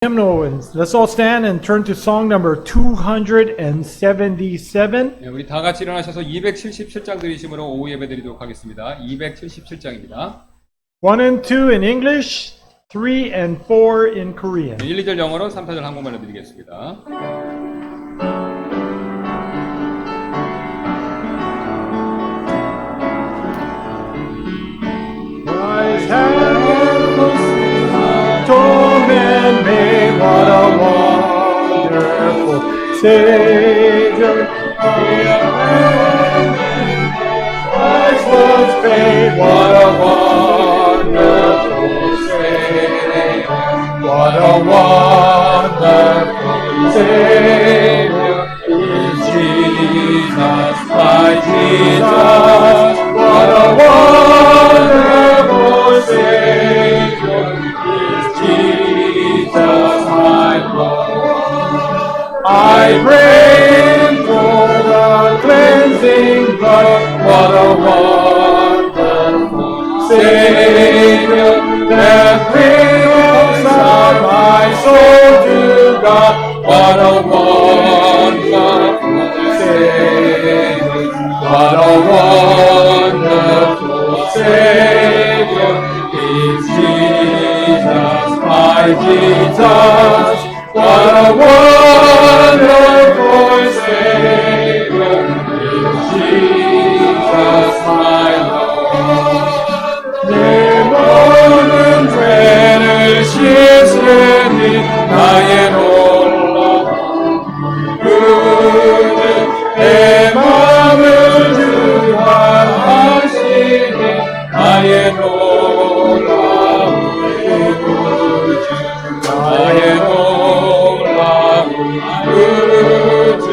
hymnal, and let's all stand and turn to song number 277. 네, 우리 다 같이 일어나셔서 277장 들으심으로 오후 예배 드리도록 하겠습니다. 277장입니다. 1 and 2 in English, 3 and 4 in Korean. 1, 2절 영어로 3, 4절 한국말로 드리겠습니다. Wise torment me, what a wonderful Savior. Wise was paid, what a wonderful Savior. What a wonderful Savior is Jesus, my Jesus. What a wonderful Savior is Jesus, my Lord. I pray for the cleansing blood. What a wonderful Savior that brings out my soul to God. What a wonderful Savior. What a wonderful Savior is Jesus, my Jesus. What a wonderful Savior is Jesus, my Lord. 내 모든 죄를 씻으니 나의 놀라운 그는 내 마음을 주관하시니 나의 놀라운 구주 나의 놀라운 구주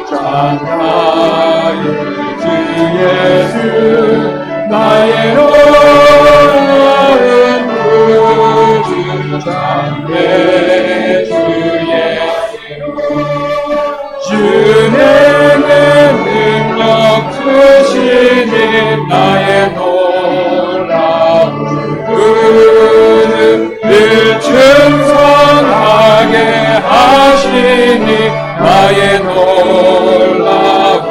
장나의 주 예수 나의 놀라운 구주 장의 주 예수 주님의 능력 주시니 나의 놀라운 그는 늘 충성하게 하시니 나의 놀라운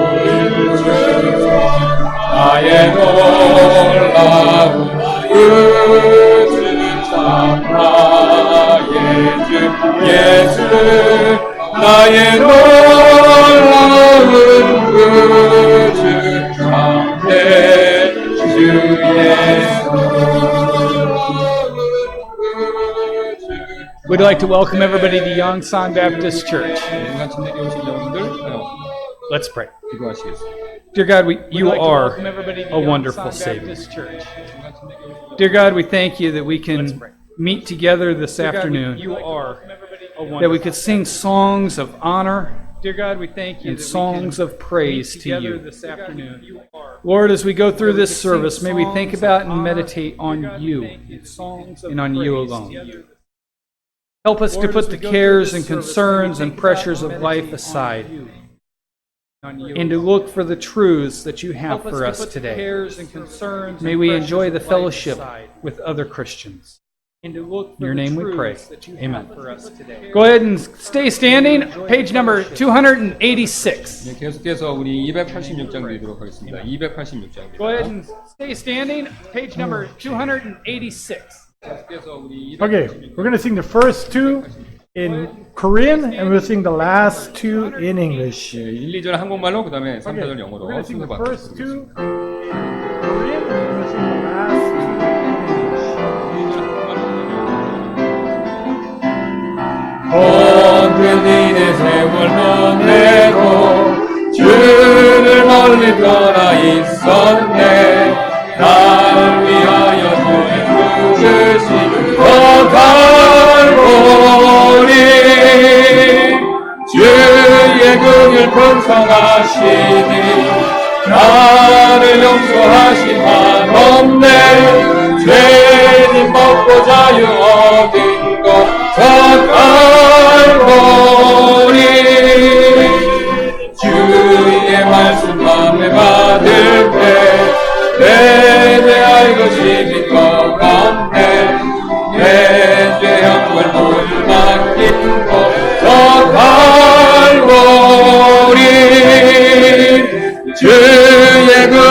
충성 나의 놀라운 그주 참 나의 주 예수 나의 놀라운 구주 참내 주 예수. We'd like to welcome everybody to Yongsan Baptist Church. Let's pray. Dear God, you are a wonderful Savior. Dear God, we thank you that we can meet together this afternoon. That we could sing songs of honor. Dear God, we thank you and songs of praise to you. Lord, as we go through this service, may we think about and meditate on you and on you alone. Help us to put the cares and concerns and pressures of life aside and to look for the truths that you have for us today. May we enjoy the fellowship with other Christians. In your name we pray. Amen. Go ahead and stay standing. Page number 286. 네, 계속해서 우리 286장 드리도록 하겠습니다. 286장입니다. Go ahead and stay standing. Page number 286. Okay, we're going to sing the first two in Korean, and we'll sing the last two in English. 네, 1, 2절 한국말로 그 다음에 3, 4절 영어로 We're going to sing the 순서받겠습니다. first two in Korean, and we'll sing the last two 온 네 세월 보내고 주를 멀리 떠나 있었네 날 위하여 주의 구주신 더 갈보리 주의 긍휼 풍성하시니 나를 용서하신 한없네 죄진 벗고 자유 얻은 것 더 갈보리 주의 말씀 맘에 받을 때 내 대하여 것이 믿고 건네 내 죄 형벌 모두 맡긴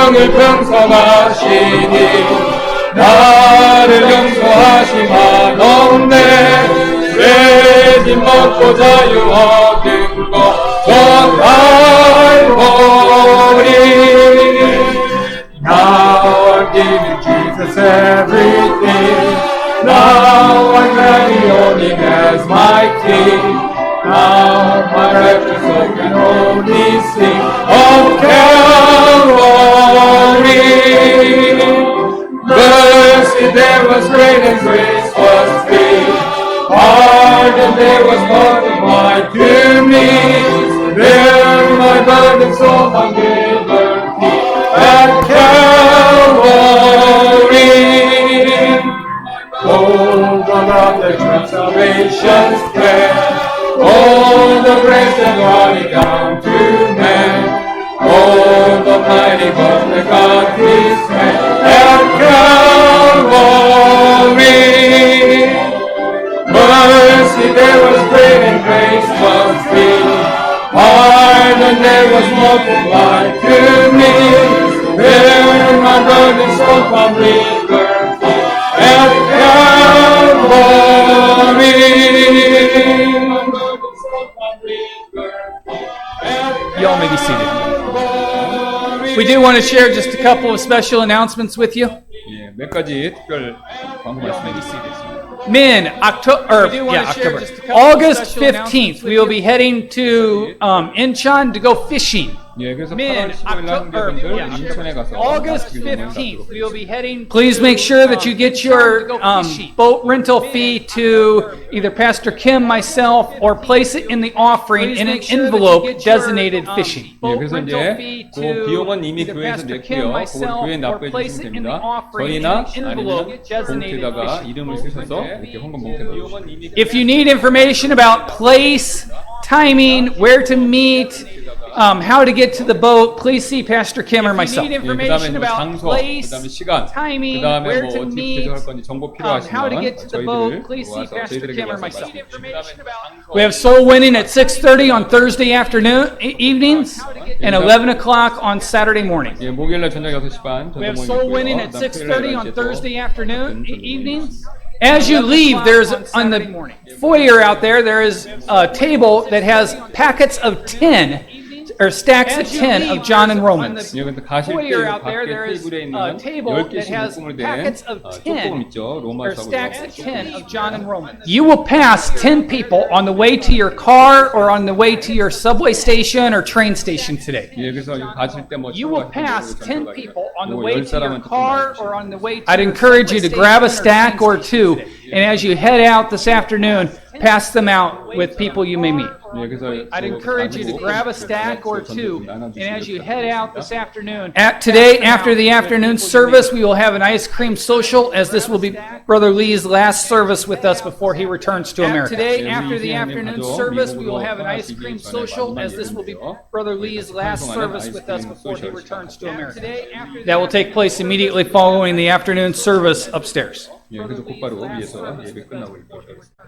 영을 평성하시니 나를 용서하시만 없네 죄짐 벗고 자유 얻은 것 전할머리 Now I'm giving Jesus everything Now I'm ready on him as my king Now my righteous soul can only sing of Calvary Mercy there was great and grace was free Pardon there was multiplied to me There my burdened soul found liberty At Calvary Oh, the love that true salvation's plan Oh, the grace that brought it down to man Oh, the mighty God that got his hand At Calvary Mercy there was great and grace was free Pardon there was multiplied to me There my burdened soul found liberty At Y'all may be seated. We do want to share just a couple of special announcements with you. 예, 몇 가지 특별 광고 말씀드리겠습니다. Men, October. August 15th, we will be heading to Incheon to go fishing. 예, 그래서 Men, 8월 10일 날 형제분들 인천에 가서 August 낚시를 좀 15th, we will 하도록 be heading. Please make sure that you get your boat rental fee to either Pastor Kim, myself, or place it in the offering in an envelope designated fishing. 예, 그래서 이제 그 비용은 이미 교회에서 냈고요. 그걸 교회에 납부해 주시면 됩니다. 저희나 아니면 봉투에다가 이름을 쓰셔서 이렇게 헌금 봉투에 넣어주시면 If you need information about place, timing, where to meet, how to get to the boat, please see Pastor Kim or myself. 예, 그 다음에 뭐 장소, 그 다음에 시간, 그 timing, 다음에 where 뭐 to 어떻게 meet, 제작할 건지 정보 how to 필요하시면 get to the boat, 저희들을 please see 모아서 Pastor 저희들에게 Kim or 와서 myself. 말씀해주시면 We have soul winning at 6:30 on Thursday afternoon evenings and 11 o'clock on Saturday morning. 예, 목요일날 저녁 6시 반 We have 전도 soul 모임이 winning 있고요. at 6:30 on Thursday afternoon 전도 모임이 evenings. As you leave, there's on the foyer out there, there is a table that has packets of 10 or stacks of 10 of John and Romans. 예, 근데 가실 때 foyer out there, 밖에 there is 테이블에 있는 a table that 10개씩 has 묶음을 된 packets of 조금 10 있죠. or 로마서하고 stacks of 10 of John and Romans. You will pass 10 people on the way to your car or on the way to your subway station or train station today. 예, 그래서 가실 때뭐 You will pass 10 people on the 뭐 way 10 to your 사람한테 car 좀 or on the way to 나눠주시고. I'd encourage you to grab a stack or two, and as you head out this afternoon, pass them out with people you may meet. 예, 그래서 I'd encourage you to grab a stack or two, and as you head out this afternoon. afternoon, today after the afternoon service, we will have an ice cream social, as this will be Brother Lee's last service with us before he returns to America. Today after the afternoon service, we will have an ice cream social, as this will be Brother Lee's last service with us before he returns to America. That will take place immediately following the afternoon service upstairs. 예, 그래서 곧바로 위에서 예배 끝나고 있도록 하겠습니다.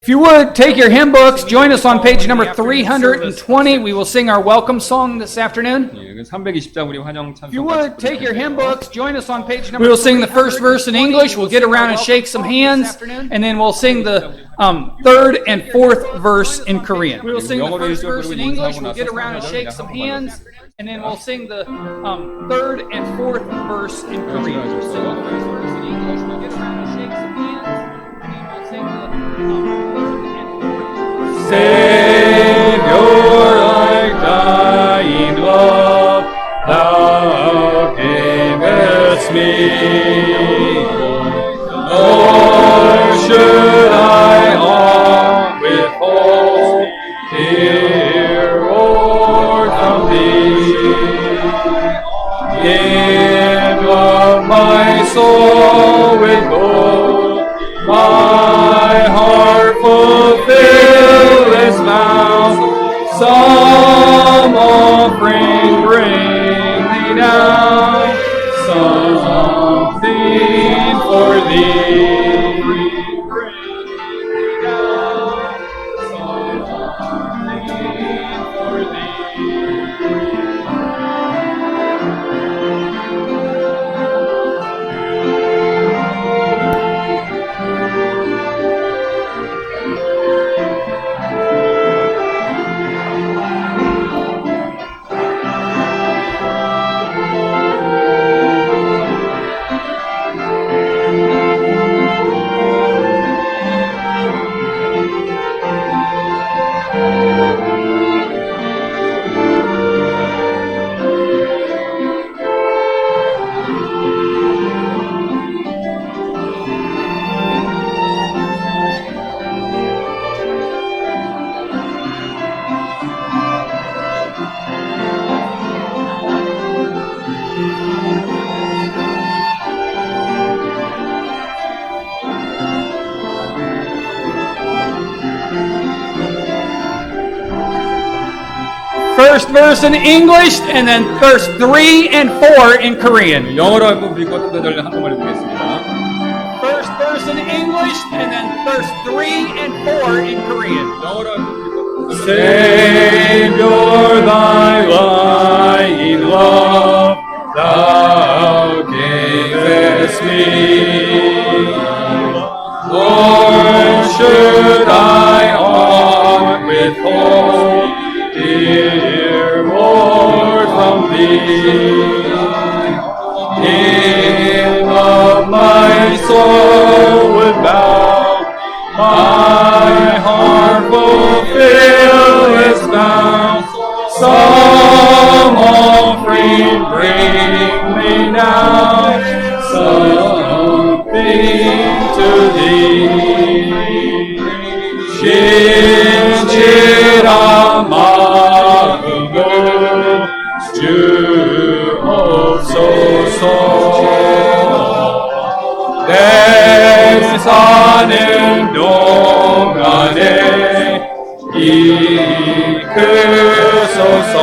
If you would, take your hymn books, join us on page number 320. We will sing our welcome song this afternoon. 예, 320장 우리 환영 찬송. If you would, take your hymn books, join us on page number. We will sing the first verse in English. We'll get around and shake some hands, and then we'll sing the third and fourth verse in Korean. We will sing the first verse in English. We'll get around and shake some hands, and then we'll sing the third and fourth verse in Korean. We'll sing the first verse in English. We'll get around and shake some hands, and then we'll sing the third and fourth verse. Savior, like dying love, thou camest me. Nor should I aught withhold here or from thee. Give of my soul with gold, my heart fulfill its vow. Some offering bring thee down, something for thee. Bring down, something for thee. first verse in English and then verse 3 and 4 in Korean. 영어로 한 번 읽고 선배들 한국말 읽겠습니다. First verse in English and then verse 3 and 4 in Korean. 영어로 한 번 읽고 Savior, thy lying love thou gavest me. Lord, should I aught withhold, dear Lord, from thee? King of my soul would bow, my heart fulfillest thou. Some offering bring me now, something to thee. 진실한 마음으로 주옵소서. 내 사는 동안에 이끄소서.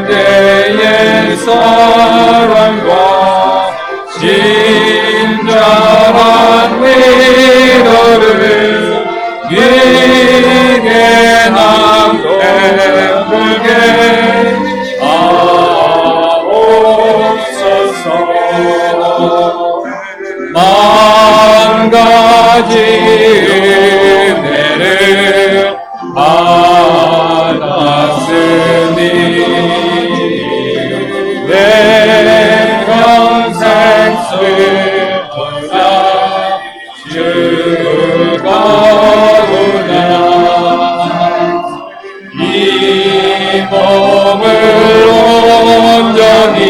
영대의 사랑과 진정한 위로를 위게 남되게 하옵소서. 만 가지 은혜를 받았으니 내 평생 슬프다 주가구나. 이 몸을 온전히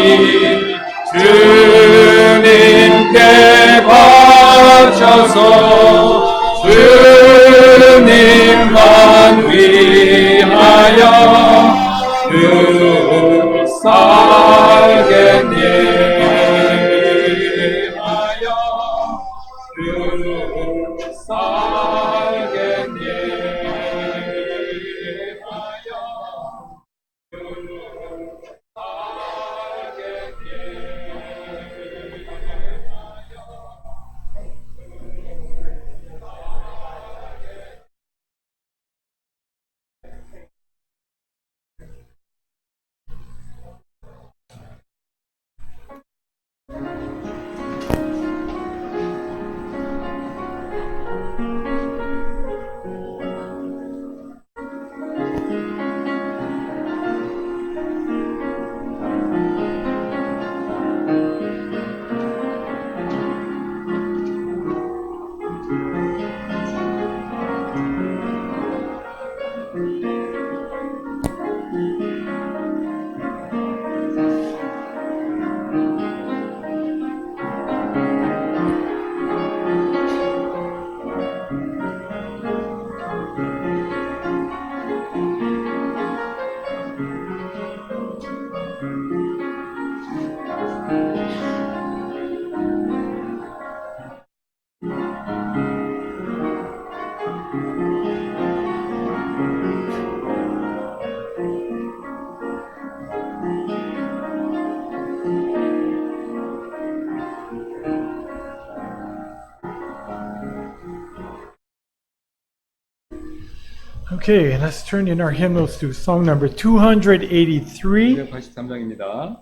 주님께 바쳐서 주님만 위하여 살겠네. Okay, let's turn in our hymnals to song number 283. 283장입니다.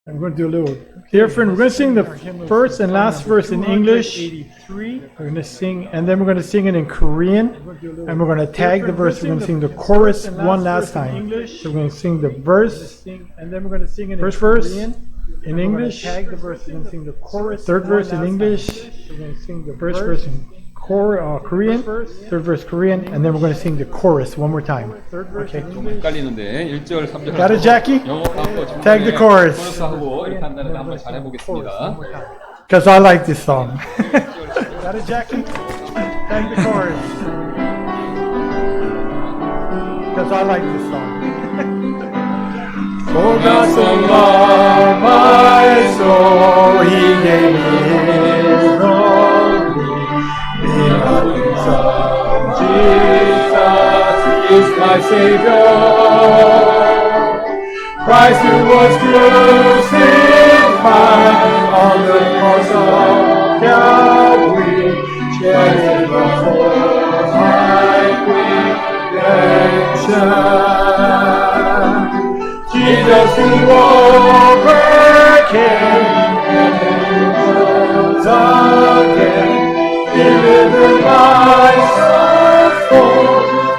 I'm going to do a little different. We're going to sing the first and last verse in English. We're going to sing, and then we're going to sing it in Korean. And we're going to tag the verse. We're going to sing the chorus one last time. So we're going to sing the verse, and then we're going to sing it first verse in English. Tag the verse. We're going to sing the chorus. Third verse in English. We're going to sing the first verse in Korean. Third verse Korean, and then we're going to sing the chorus one more time. Okay. 좀 헷갈리는데 1절, 3절 Got it, Jackie? 영어 하고 Tag the chorus. 코러스하고 이렇게 한다는 거 한번 잘 해보겠습니다. Because I like this song. Got it, Jackie? Tag the chorus. Because I like this song. For God so loved my soul, He gave His only begotten Son, Jesus. is my Savior. Christ who was crucified on the cross of Calvary, shed his blood for my redemption. Jesus who overcame and rose again, delivered my soul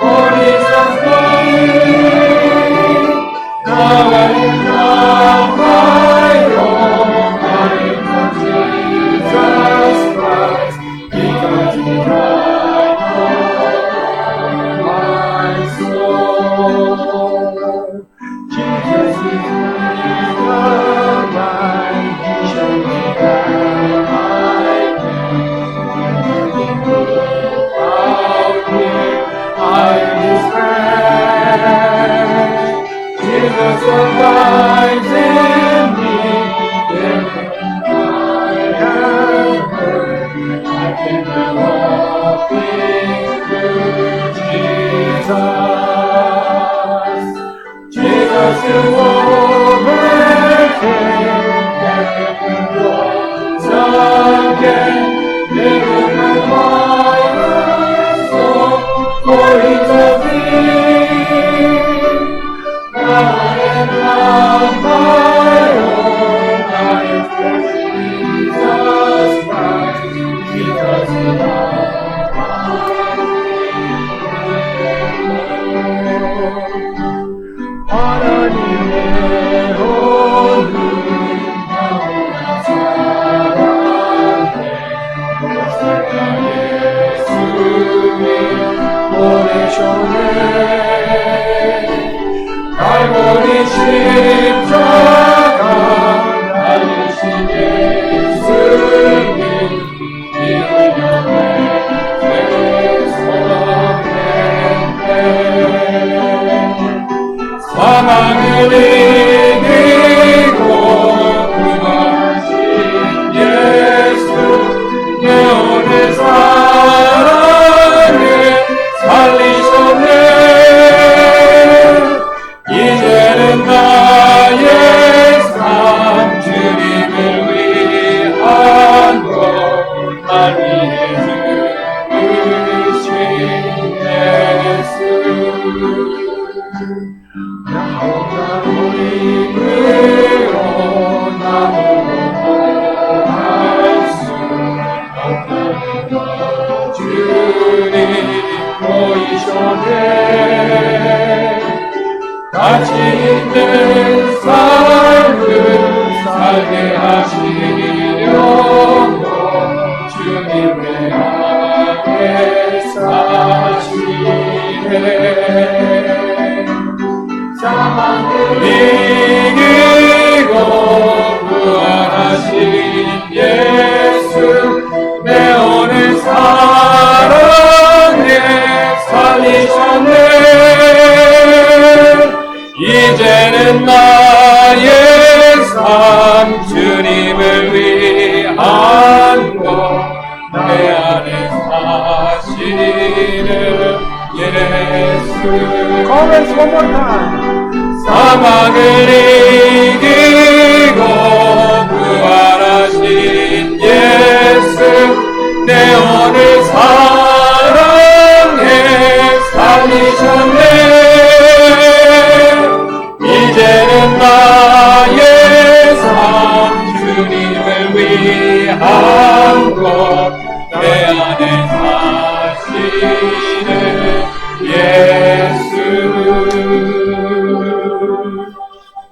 for his name. Now I am not my own, I am from Jesus Christ, because he died for my soul. Jesus is the vine, he shall be my without him I am his friend. Jesus abides in me, therefore I have heard I can be walking through Jesus. Jesus who overcame and rose again, delivered my soul for eternity. Now I am not my own, I am for Jesus Christ, because he died 하나님의 얼굴 너무나 사랑해 무엇을까 예수님 보내셨네 갈보리 십자가 달리신 예수님 이은영의 죄송했네 사망을 이기고 부활하신 예수 내 오늘 사랑에 살리셨네 이제는 나의 삶 주님을 위한 것 날 위해 죽으신 예수 힘으로 나무로 할 수 없다는 것 주님 보이셨네 가치 있는 삶을 살게 하시려고 주님 내 안에 사시네 사망을 이기고 부활하신 예수 내 오늘 사랑에 살리셨네 이제는 나의 삶 주님을 위한 것 내 안에 사시는 예수 Chorus one more time. 사망을 이기고 부활하신 예수 내 오늘 사랑에 살리셨네 이제는 나의 삶 주님을 위한 것 내 안에 사시는 예수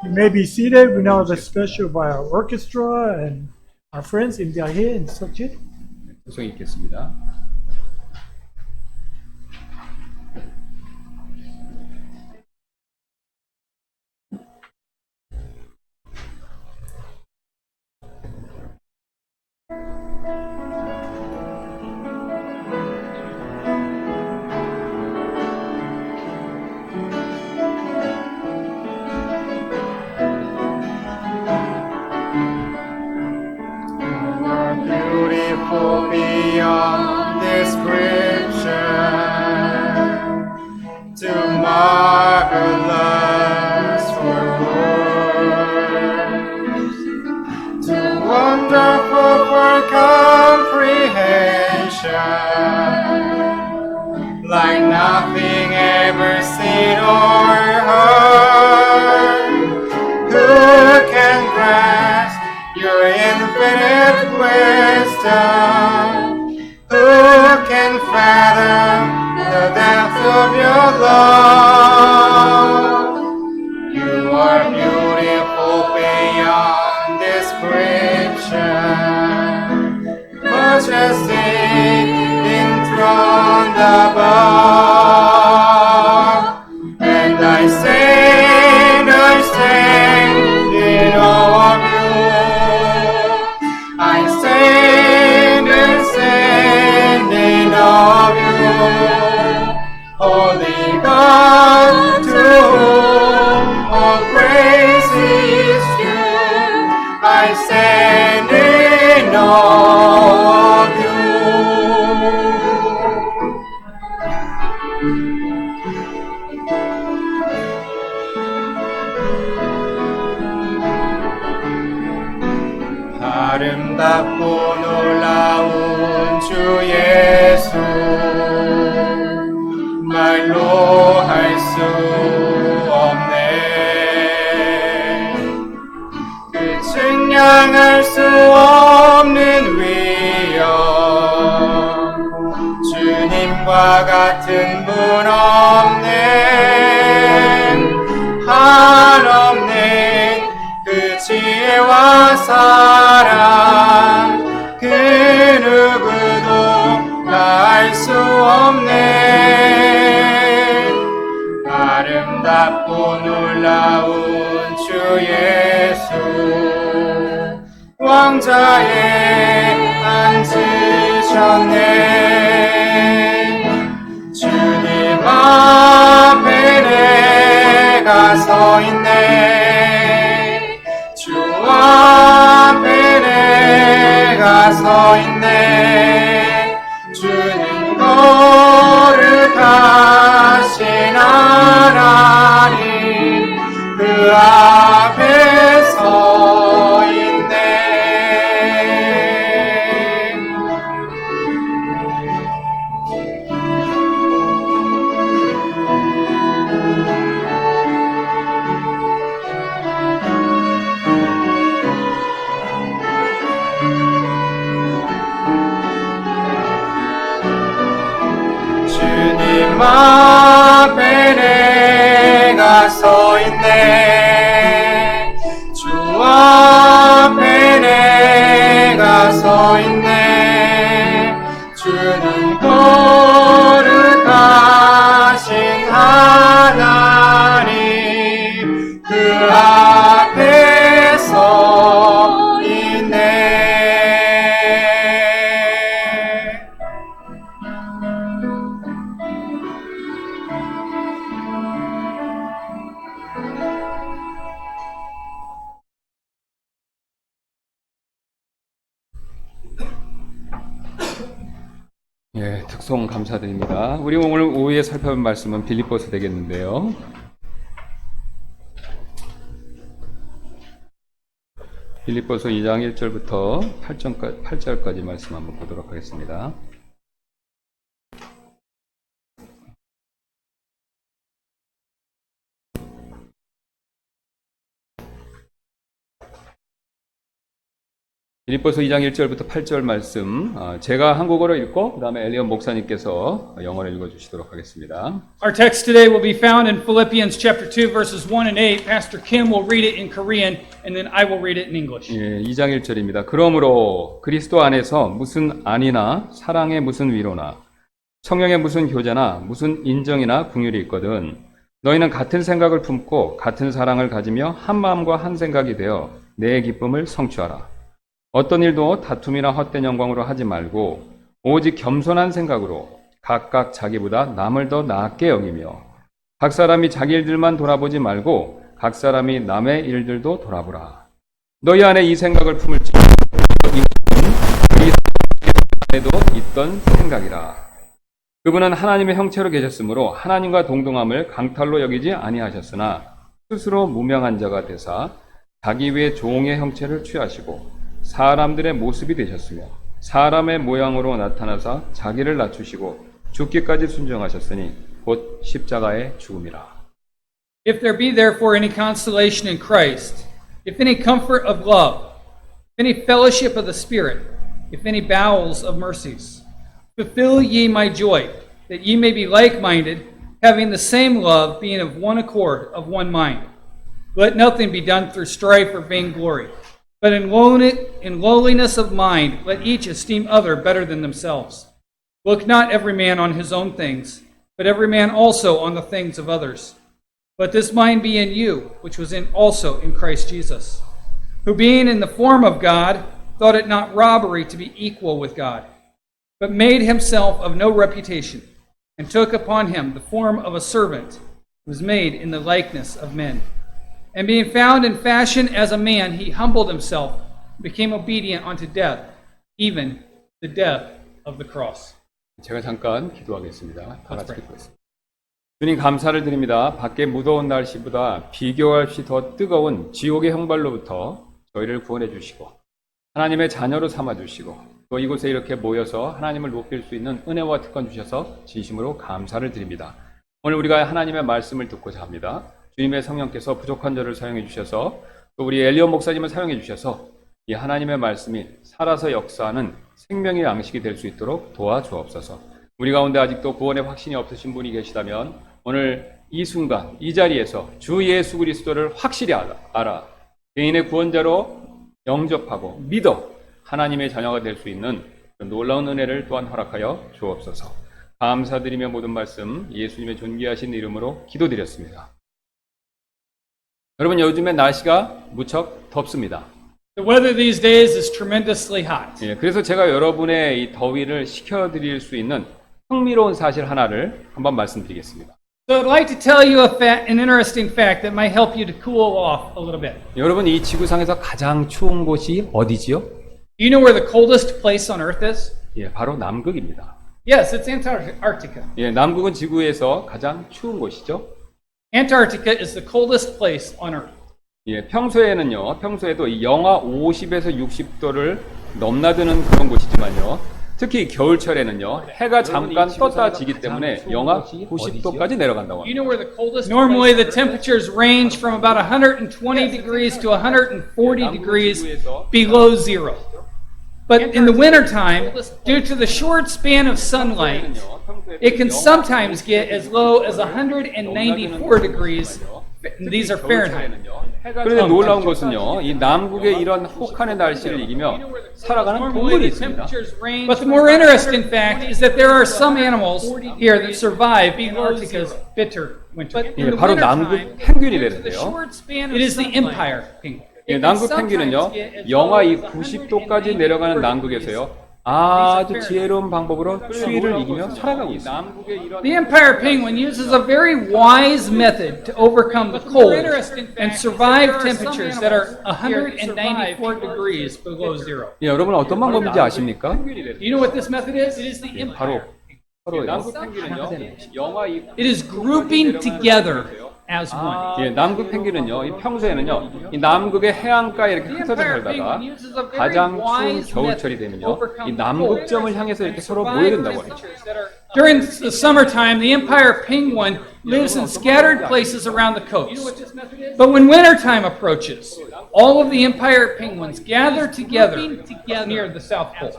You may be seated. We now have a special by our orchestra and our friends in Dahe and Sojit. 소송이 있겠습니다. Beautiful beyond like nothing ever seen or heard. Who can grasp your infinite wisdom? Who can fathom the depth of your love? You are beautiful beyond description, majestic enthroned above. And I stand in awe of you. I stand in awe of you. Holy God, to whom all praise is due, I stand in awe of you. 아름답고 놀라운 주 예수, 말로 할 수 없네. 그 측량할 수 없는 위엄, 주님과 같은 분 없네. 한없는 그 지혜와 사랑, 그 누구도 다 알 수 없네. 아름답고 놀라운 주 예수, 왕자에 앉으셨네. 주님 앞에 내가 서 있네. 주 앞에 내가 서 있네. 주는 거룩하신 하나님, 그 앞에 서 있네. 주님 앞에 내가 서 있네. 주 앞에 내가 서 있네. 주는 거룩하신 하나님, 그 앞에 서 있네. 예, 특송 감사드립니다. 우리 오늘 오후에 살펴본 말씀은 빌립보서 되겠는데요. 빌립보서 2장 1절부터 8절까지 말씀 한번 보도록 하겠습니다. 빌립보서 2장 1절부터 8절 말씀, 제가 한국어로 읽고 그 다음에 엘리언 목사님께서 영어로 읽어주시도록 하겠습니다. Our text today will be found in Philippians chapter 2 verses 1 and 8. Pastor Kim will read it in Korean and then I will read it in English. 예, 2장 1절입니다. 그러므로 그리스도 안에서 무슨 안이나 사랑의 무슨 위로나 성령의 무슨 교제나 무슨 인정이나 긍휼이 있거든 너희는 같은 생각을 품고 같은 사랑을 가지며 한 마음과 한 생각이 되어 내 기쁨을 성취하라. 어떤 일도 다툼이나 헛된 영광으로 하지 말고 오직 겸손한 생각으로 각각 자기보다 남을 더 낫게 여기며 각 사람이 자기 일들만 돌아보지 말고 각 사람이 남의 일들도 돌아보라. 너희 안에 이 생각을 품을지니 그리스도 안에도 있던 생각이라. 그분은 하나님의 형체로 계셨으므로 하나님과 동등함을 강탈로 여기지 아니하셨으나 스스로 무명한 자가 되사 자기 위에 종의 형체를 취하시고 사람들의 모습이 되셨으며 사람의 모양으로 나타나사 자기를 낮추시고 죽기까지 순종하셨으니 곧 십자가의 죽음이라. If there be therefore any consolation in Christ, if any comfort of love, if any fellowship of the Spirit, if any bowels of mercies, fulfill ye my joy, that ye may be like-minded, having the same love, being of one accord, of one mind. Let nothing be done through strife or vainglory, but in lowliness of mind, let each esteem other better than themselves. Look not every man on his own things, but every man also on the things of others. Let this mind be in you, which was also in Christ Jesus, who being in the form of God, thought it not robbery to be equal with God, but made himself of no reputation, and took upon him the form of a servant, who was made in the likeness of men. And being found in fashion as a man, he humbled himself, and became obedient unto death, even the death of the cross. 제가 잠깐 기도하겠습니다. 다 같이 기도하겠습니다. 주님 감사를 드립니다. 밖에 무더운 날씨보다 비교할 수 더 뜨거운 지옥의 형벌로부터 저희를 구원해 주시고 하나님의 자녀로 삼아 주시고 또 이곳에 이렇게 모여서 하나님을 높일 수 있는 은혜와 특권 주셔서 진심으로 감사를 드립니다. 오늘 우리가 하나님의 말씀을 듣고자 합니다. 주님의 성령께서 부족한 저를 사용해 주셔서 또 우리 엘리온 목사님을 사용해 주셔서 이 하나님의 말씀이 살아서 역사하는 생명의 양식이 될 수 있도록 도와주옵소서. 우리 가운데 아직도 구원의 확신이 없으신 분이 계시다면 오늘 이 순간 이 자리에서 주 예수 그리스도를 확실히 알아 개인의 구원자로 영접하고 믿어 하나님의 자녀가 될 수 있는 놀라운 은혜를 또한 허락하여 주옵소서. 감사드리며 모든 말씀 예수님의 존귀하신 이름으로 기도드렸습니다. 여러분 요즘에 날씨가 무척 덥습니다. The weather these days is tremendously hot. 예, 그래서 제가 여러분의 이 더위를 식혀드릴 수 있는 흥미로운 사실 하나를 한번 말씀드리겠습니다. So I'd like to tell you an interesting fact that might help you to cool off a little bit. 여러분 이 지구상에서 가장 추운 곳이 어디지요? Do you know where the coldest place on Earth is? 예, 바로 남극입니다. Yes, it's Antarctica. 예, 남극은 지구에서 가장 추운 곳이죠. Antarctica is the coldest place on Earth. 예, 평소에도 이 영하 50에서 60도를 넘나드는 그런 곳이지만요. 특히 겨울철에는요, 해가 잠깐 떴다 지기 때문에 영하 90도까지 내려간다고 You know 합니다. where the coldest Normally the temperatures range from about 120 degrees to 140 degrees below zero. But in the wintertime, due to the short span of sunlight, it can sometimes get as low as 194 degrees. These are Fahrenheit. 그런데 놀라운 것은요, 이 남극의 이런 혹한의 날씨를 이기며 살아가는 동물이 있습니다. But the more interesting fact is that there are some animals here that survive Antarctica's bitter winter. 예, 바로 남극 펭귄이 되는데요. It is the Empire penguin. 예, 남극 펭귄은요, 영하 90도까지 내려가는 남극에서요, 아주 지혜로운 방법으로 추위를 이기며 살아가고 있습니다. The Empire penguin uses a very wise method to overcome the cold and survive temperatures that are 194 degrees below zero. 예, 여러분 어떤 방법인지 아십니까? You know what this method is? It is the 바로 Empire. 남극 펭귄은요, 영하 It is grouping together as one. 예, 남극 펭귄은요, 이 평소에는요, 이 남극의 해안가에 이렇게 흩어져 살다가 가장 추운 겨울철이 되면요, 이 남극점을 향해서 이렇게 서로 모여든다고 합니다. During the summertime, the Empire penguin lives in scattered places around the coast. But when wintertime approaches, all of the Empire penguins gather together near the South Pole.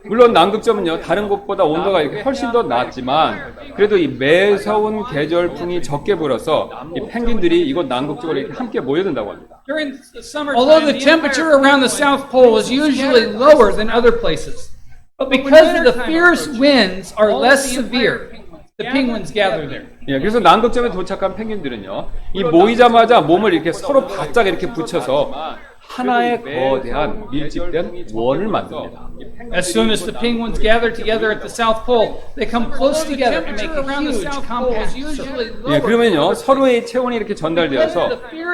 물론 남극점은요, 다른 곳보다 온도가 이렇게 훨씬 더 낮지만 그래도 이 매서운 계절풍이 적게 불어서 이 펭귄들이 이곳 남극쪽으로 이렇게 함께 모여든다고 합니다. Although the temperature around the South Pole is usually lower than other places, but because the fierce winds are less severe, the penguins gather there. 예, 그래서 남극점에 도착한 펭귄들은요, 이 모이자마자 몸을 이렇게 서로 바짝 이렇게 붙여서 하나의 거대한 밀집된 원을 만듭니다. As soon as the penguins gather together at the South Pole, they come close together and make a huge compact circle. 예, 그러면요, 서로의 체온이 이렇게 전달되어서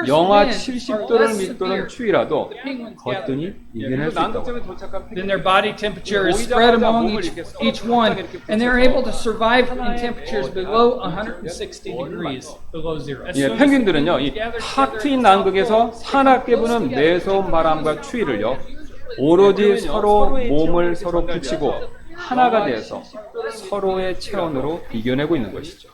영하 70도를 밑도는 추위라도 거뜬히 이겨낼 수 있다고 합니다. Then their body temperature is spread among each one, and they're able to survive in temperatures below 160 degrees below zero. 예, 펭귄들은요, 이 탁 트인 남극에서 사납게 부는 매서운 바람과 추위를요, 오로지 서로 몸을 서로 붙이고 하나가 되어서 서로의 체온으로 이겨내고 있는 것이죠.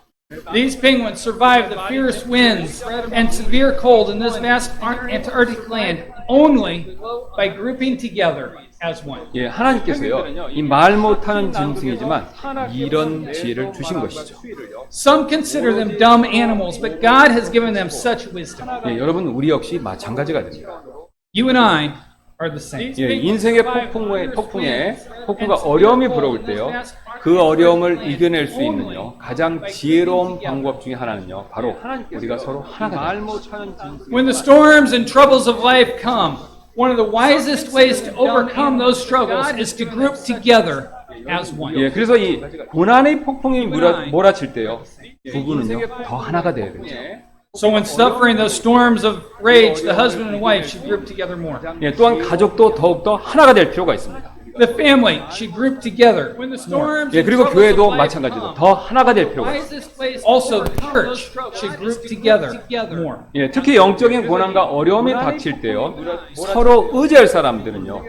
These penguins survive the fierce winds and severe cold in this vast Antarctic land only by grouping together as one. 예, 하나님께서요, 이 말 못하는 짐승이지만 이런 지혜를 주신 것이죠. Some consider them dumb animals, but God has given them such wisdom. 예, 여러분, 우리 역시 마찬가지가 됩니다. You and I are the same. 예, 인생의 폭풍과 어려움이 불어올 때요, 그 어려움을 이겨낼 수 있는요, 가장 지혜로운 방법 중에 하나는요, 바로 우리가 서로 하나가 되는 것이죠. When the storms and troubles of life come, one of the wisest ways to overcome those struggles is to group together as one. 예, 그래서 이 고난의 폭풍이 몰아칠 때요, 부부는요, 더 하나가 돼야 되죠. So when suffering those storms of rage, the husband and wife should group together more. 예, 또한 가족도 더욱더 하나가 될 필요가 있습니다. The family should group together. When the storms 예, 그리고 교회도 마찬가지로 더 하나가 될 필요가 있습니다. wisest ways also the church should group together more. 예, 특히 영적인 고난과 어려움이 닥칠 때요, 서로 의지할 사람들은요,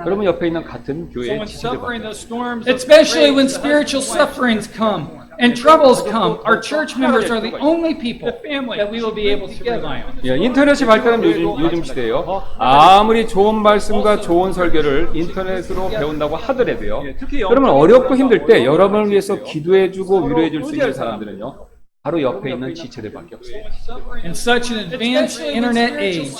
여러분 옆에 있는 같은 So 교회의 when suffering 지체들밖에. those storms, especially when spiritual sufferings come and troubles come, our church members are the only people that we will be able to rely on. 예, 인터넷이 발달한 요즘 시대에요, 아무리 좋은 말씀과 좋은 설교를 인터넷으로 배운다고 하더라도요, 여러분 어렵고 힘들 때 여러분을 위해서 기도해주고 위로해줄 수 있는 사람들은요, 바로 옆에 있는 지체들밖에 없어요. In such an advanced internet age,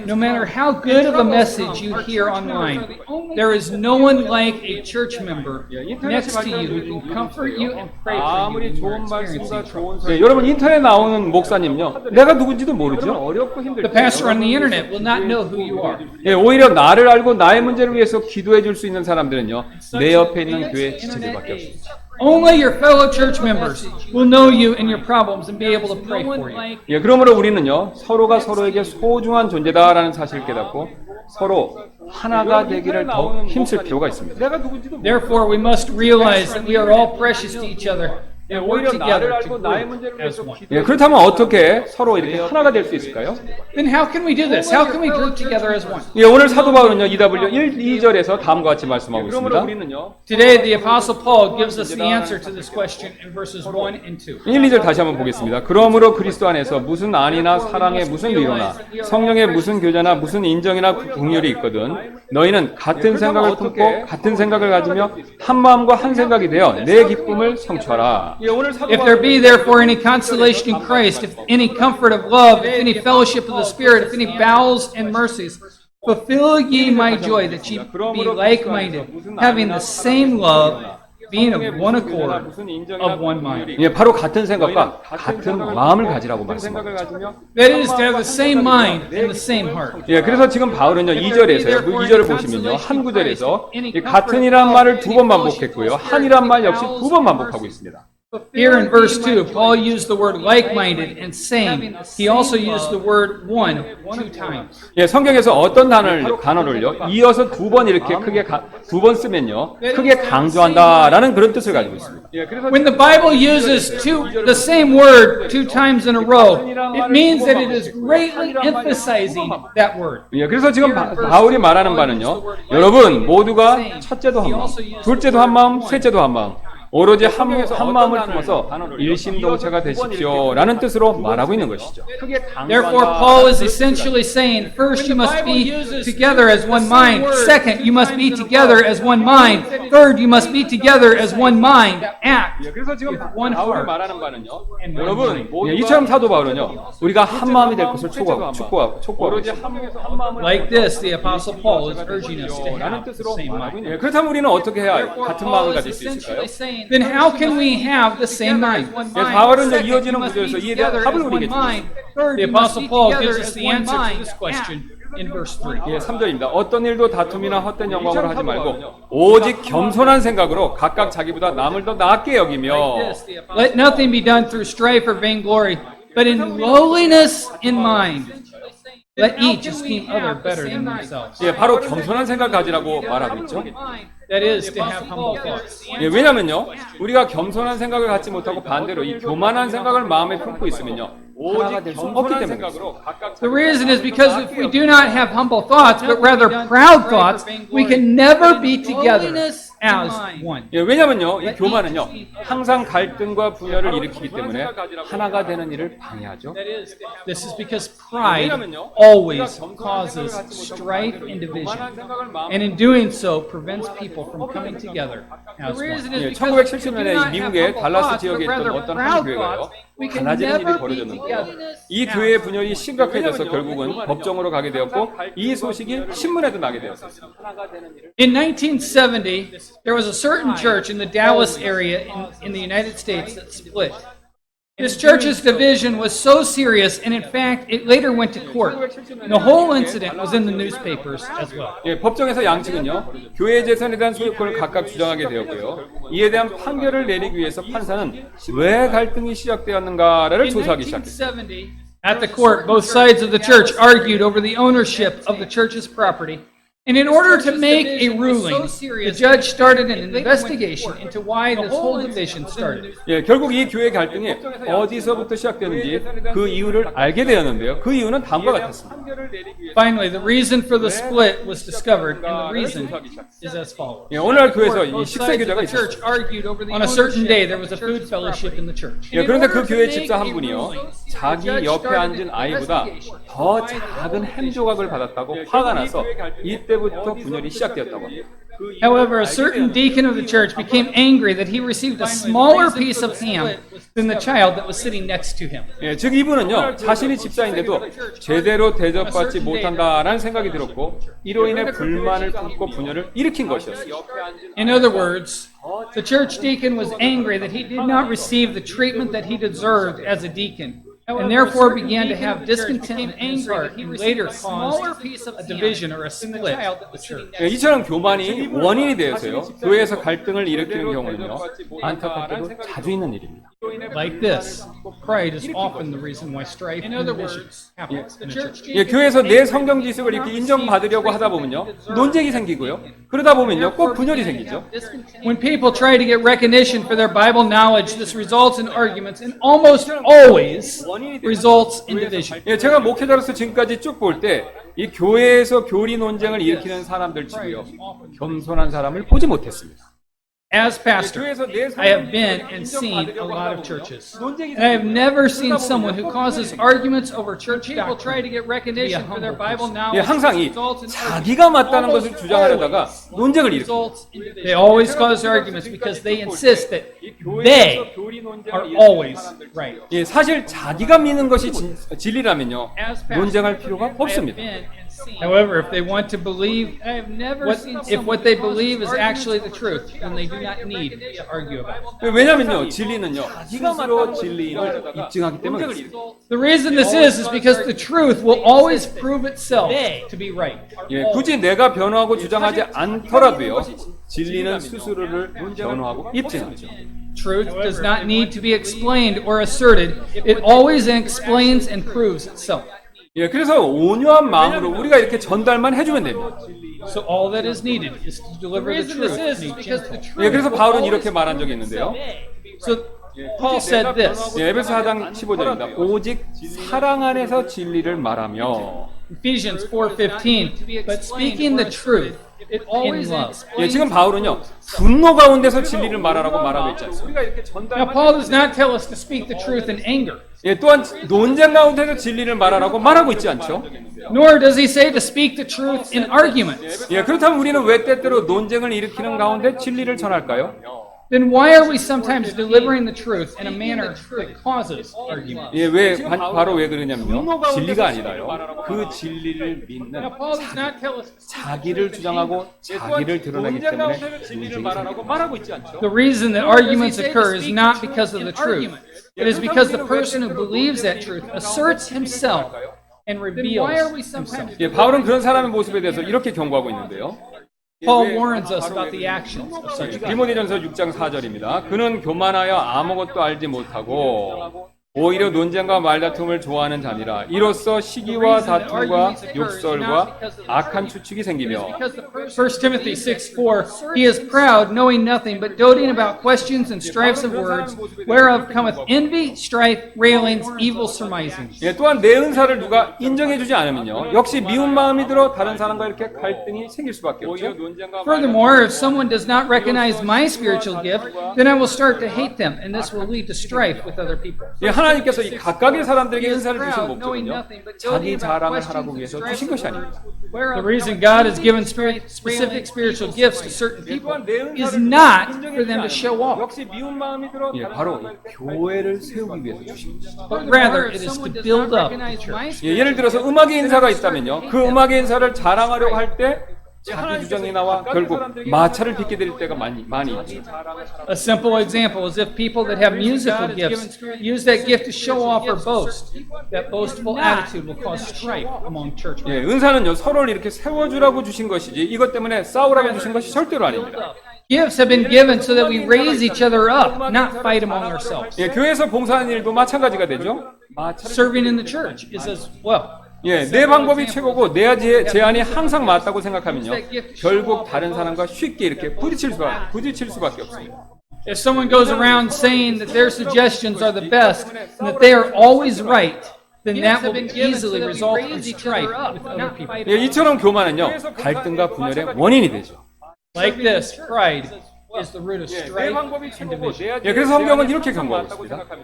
no matter how good of a message you hear online, there is no one like a church member next to you who can comfort you and pray for you 아무리 when you're 좋은 experiencing 말씀과 trouble. 좋은 설교. 예, 여러분 인터넷 나오는 목사님요, 내가 누군지도 모르죠. 어렵고 힘들 The 때. pastor on the internet will not know who you are. 예, 오히려 나를 알고 나의 문제를 위해서 기도해줄 수 있는 사람들은요, 내 옆에 있는 교회 지체들밖에 없습니다. Only your fellow church members will know you and your problems and be able to pray for you. 예, 그러므로 우리는요, 서로가 서로에게 소중한 존재다라는 사실을 깨닫고 서로 하나가 되기를 더 힘쓸 필요가 있습니다. Therefore, we must realize that we are all precious to each other and work 오히려 나를 together to 알고 나의 group 문제를 as 위해서 one. 예, 그렇다면 어떻게 서로 이렇게 하나가 될 수 있을까요? Then how can we do this? How can we group together as one? 예, 오늘 사도 바울은요, EW 1, 2절에서 다음과 같이 말씀하고 있습니다. Today, the Apostle Paul gives us the answer to this question in verses 1 and 2. 1, 2절 다시 한번 보겠습니다. 그러므로 그리스도 안에서 무슨 안이나 사랑의 무슨 위로나 성령의 무슨 교제나 무슨 인정이나 긍휼이 있거든 너희는 같은 생각을 품고 같은 생각을 가지며 한 마음과 한 생각이 되어 내 기쁨을 성취하라. If there be therefore any consolation in Christ, if any comfort of love, if any fellowship of the Spirit, if any bowels and mercies, fulfill ye my joy, that ye be like-minded, having the same love, being of one accord, of one mind. 예, 바로 같은 생각과 같은 마음을 가지라고 말씀합니다. That is, to have the same mind and the same heart. 예, 그래서 지금 바울은요, 2절에서요, 그 2절을 보시면요, 한 구절에서 이 같은이란 말을 2번 반복했고요, 한이란 말 역시 2번 반복하고 있습니다. Here in verse 2, Paul used the word like-minded and same. He also used the word one 2 times. 예, 성경에서 어떤 단어를요, 이어서 2번 이렇게 크게 2번 쓰면요, 크게 강조한다라는 그런 뜻을 가지고 있습니다. When the Bible uses the same word 2 times in a row, it means that it is greatly emphasizing that word. 예, 그래서 지금 바울이 말하는 바는요, 여러분 모두가 첫째도 한 마음, 둘째도 한 마음, 셋째도 한 마음, 오로지 한 마음을 품어서 일심동체가 되십시오라는 뜻으로 말하고 있는 것이죠. Therefore, Paul is essentially saying, first, you must be together as one mind. Second, you must be together as one mind. Third, you must be together as one mind. Act 그래서 지금 with one 바울이 heart. 말하는 바는요, 여러분 이처럼 사도 바울은요, 우리가 한 마음이 될 것을 촉구하고 있습니다. Like this, the Apostle Paul is urging us to have the same mind. 예, 그렇다면 우리는 어떻게 해야 같은 마음을 가질 수 있을까요? Then how can we have the same mind? 예, 바울은 이어지는 구절에서 이에 대한 답을 우리에게 줍니다. The Apostle Paul gives us the answer to this question in verse 3. 예, 3절입니다. 어떤 일도 다툼이나 헛된 영광으로 하지 말고 오직 겸손한 생각으로 각각 자기보다 남을 더 낫게 여기며 Let nothing be done through strife or vainglory, but in lowliness in mind. Let each esteem other better than themselves. 예, 바로 겸손한 생각 가지라고 말하고 있죠. That is to have humble thoughts. 예, 왜냐면요, 우리가 겸손한 생각을 갖지 못하고 반대로 이 교만한 생각을 마음에 품고 있으면요, 하나가 될 수 없기 때문에 The reason is because if we do not have humble thoughts, but rather proud thoughts, we can never be together as one. 예, 왜냐면요, 이 교만은요, 항상 갈등과 분열을 일으키기 때문에 하나가 되는 일을 방해하죠. This is because pride always causes strife and division, and in doing so prevents people from coming together as one. 예, 1970년에 미국의 달라스 지역에 있던 어떤 한 교회가요, 갈라지는 일이 벌어졌는데요. 이 교회의 분열이 심각해져서 결국은 법정으로 가게 되었고, 이 소식이 신문에도 나게 되었습니다. In 1970, there was a certain church in the Dallas area in the United States that split. This church's division was so serious, and in fact, it later went to court. The whole incident was in the newspapers as well. 예, 법정에서 양측은요, 교회 재산에 대한 소유권을 각각 주장하게 되었고요. 이에 대한 판결을 내리기 위해서 판사는 왜 갈등이 시작되었는가를 In 조사하기 시작했습니다. 1970, at the court, both sides of the church argued over the ownership of the church's property. And in order to make a ruling, the judge started an investigation into why this whole division started. 예, 결국 이 교회 갈등이 어디서부터 시작되는지 그 이유를 알게 되었는데요. 그 이유는 다음과 같았습니다. Finally, the reason for the split was discovered, and the reason is as follows. 예, 오늘날 교회에서 이 Both 식사 sides of 교제가 the church 있었습니다. argued over the On a certain day, there was a food fellowship in the church. 예, 그런데 그 교회 집사 한 분이요, 자기 옆에 앉은 아이보다 더 작은 햄 조각을 받았다고 화가 나서 이때부터 분열이 시작되었다고 합니다. However, a certain deacon of the church became angry that he received a smaller piece of ham than the child that was sitting next to him. 예, 즉 이분은요, 자신이 집사인데도 제대로 대접받지 못한다라는 생각이 들었고, 이로 인해 불만을 품고 분열을 일으킨 것이었습니다. In other words, the church deacon was angry that he did not receive the treatment that he deserved as a deacon, and therefore began to have discontent in his heart, and later caused a division or a split of the church. 예, 이처럼 교만이 원인이 되어서요, 교회에서 갈등을 일으키는 경우는요, 안타깝게도 자주 있는 일입니다. Like this, pride is often the reason why strife and division happens in a church. 예, 교회에서 내 성경 지식을 이렇게 인정받으려고 하다 보면요, 논쟁이 생기고요, 그러다 보면요, 꼭 분열이 생기죠. When people try to get recognition for their Bible knowledge, this results in arguments and almost always results in division. 예, 제가 목회자로서 지금까지 쭉 볼 때, 이 교회에서 교리 논쟁을 일으키는 사람들 치고요, 겸손한 사람을 보지 못했습니다. As pastor, I have been and seen a lot of churches. And I have never seen someone who causes arguments over church doctrine. People try to get recognition for their Bible 예, knowledge. 항상 이 자기가 맞다는 것을 주장하려다가 논쟁을 일으킵니다. They always cause arguments because they insist that they are always right. 예, 사실 자기가 믿는 것이 진리라면요, 논쟁할 필요가 없습니다. However, if they want to believe, if what they believe is actually the truth, then they do not need to argue about it. 왜냐면요, 진리는요, 스스로 진리임을 입증하기 때문에 그렇습니다. The reason this is because the truth will always prove itself to be right. 예, 굳이 내가 변호하고 주장하지 않더라도요, 진리는 스스로를 변호하고 입증하죠. Truth does not need to be explained or asserted. It always explains and proves itself. 예, 그래서 온유한 마음으로 우리가 이렇게 전달만 해주면 됩니다. So all that is needed is to deliver the truth. 예, 그래서 바울은 이렇게 말한 적이 있는데요. So Paul said this. 예, 에베소 4장 15절입니다. 오직 사랑 안에서 진리를 말하며. Ephesians 4:15. But speaking the truth in love. 예, 지금 바울은요, 분노 가운데서 진리를 말하라고 말하고 있지 않습니까? Now Paul does not tell us to speak the truth in anger. 예, 또한 논쟁 가운데서 진리를 말하라고 말하고 있지 않죠. Nor does he say to speak the truth in arguments. 예, 그렇다면 우리는 왜 때때로 논쟁을 일으키는 가운데 진리를 전할까요? Then why are we sometimes delivering the truth in a manner that causes argument? 예, 바로 왜 그러냐면요, 진리가 아니라요, 그 진리를 믿는 Now Paul does not tell us 자기를 주장하고 자기를 드러내기 때문에 논쟁이 말하고 있지 않죠. the reason that arguments occur is not because of the truth. It is because the person who believes that truth asserts himself and reveals himself. 예, 바울은 그런 사람의 모습에 대해서 이렇게 경고하고 있는데요. Paul warns us about the actions of such people. 디모데전서 6장 4절입니다. 그는 교만하여 아무것도 알지 못하고 오히려 논쟁과 말다툼을 좋아하는 자니라. 이로써 시기와 다툼과 욕설과 악한 추측이 생기며 1 Timothy 6:4, he is proud, knowing nothing, but doting about questions and strifes of words, whereof cometh envy, strife, railings, evil surmisings. 예, 또한 내 은사를 누가 인정해주지 않으면요, 역시 미운 마음이 들어 다른 사람과 이렇게 갈등이 생길 수밖에 없죠. Furthermore, if someone does not recognize my spiritual gift, then I will start to hate them, and this will lead to strife with other people. 예, 하나님께서 이 각각의 사람들에게 He is 은사를 주신 proud, knowing 목적은요, nothing, but doting 자기 about 자랑을 questions 하라고 and 위해서 strifes 주신 of 것이 아닙니다. The reason God has given specific spiritual gifts to certain people is not for them to show off, 역시 미운 마음이 들어 바로 이 교회를 세우기 위해서 주신 것입니다. but rather it is to build up the church. 예, 예를 들어서 음악의 인사가 있다면요, 그 음악의 인사를 자랑하려고 할 때 자기 주장이 나와 결국 마찰을 빚게 될 때가 많이 있죠. A simple example is if people that have musical gifts use that gift to show off or boast, that boastful attitude will cause strife among church 예, members. 은사는요, 서로를 이렇게 세워주라고 주신 것이지 이것 때문에 싸우라고 주신 것이 절대로 아닙니다. Gifts have been given so that we raise each other up, not fight among ourselves. 예, 교회에서 봉사하는 일도 마찬가지가 되죠. Serving in the church is as well. 예, 내 방법이 최고고 내 제안이 항상 맞다고 생각하면요, 결국 다른 사람과 쉽게 이렇게 부딪힐 수밖에 없습니다. If someone goes around saying that their suggestions are the best and that they are always right, then that will easily result in strife with other people. 예, 이처럼 교만은요, 갈등과 분열의 원인이 되죠. Like this, pride is the root of 내 strife 방법이 and 최고고 division. 예, 그래서 성경은 이렇게 경고하고 있습니다.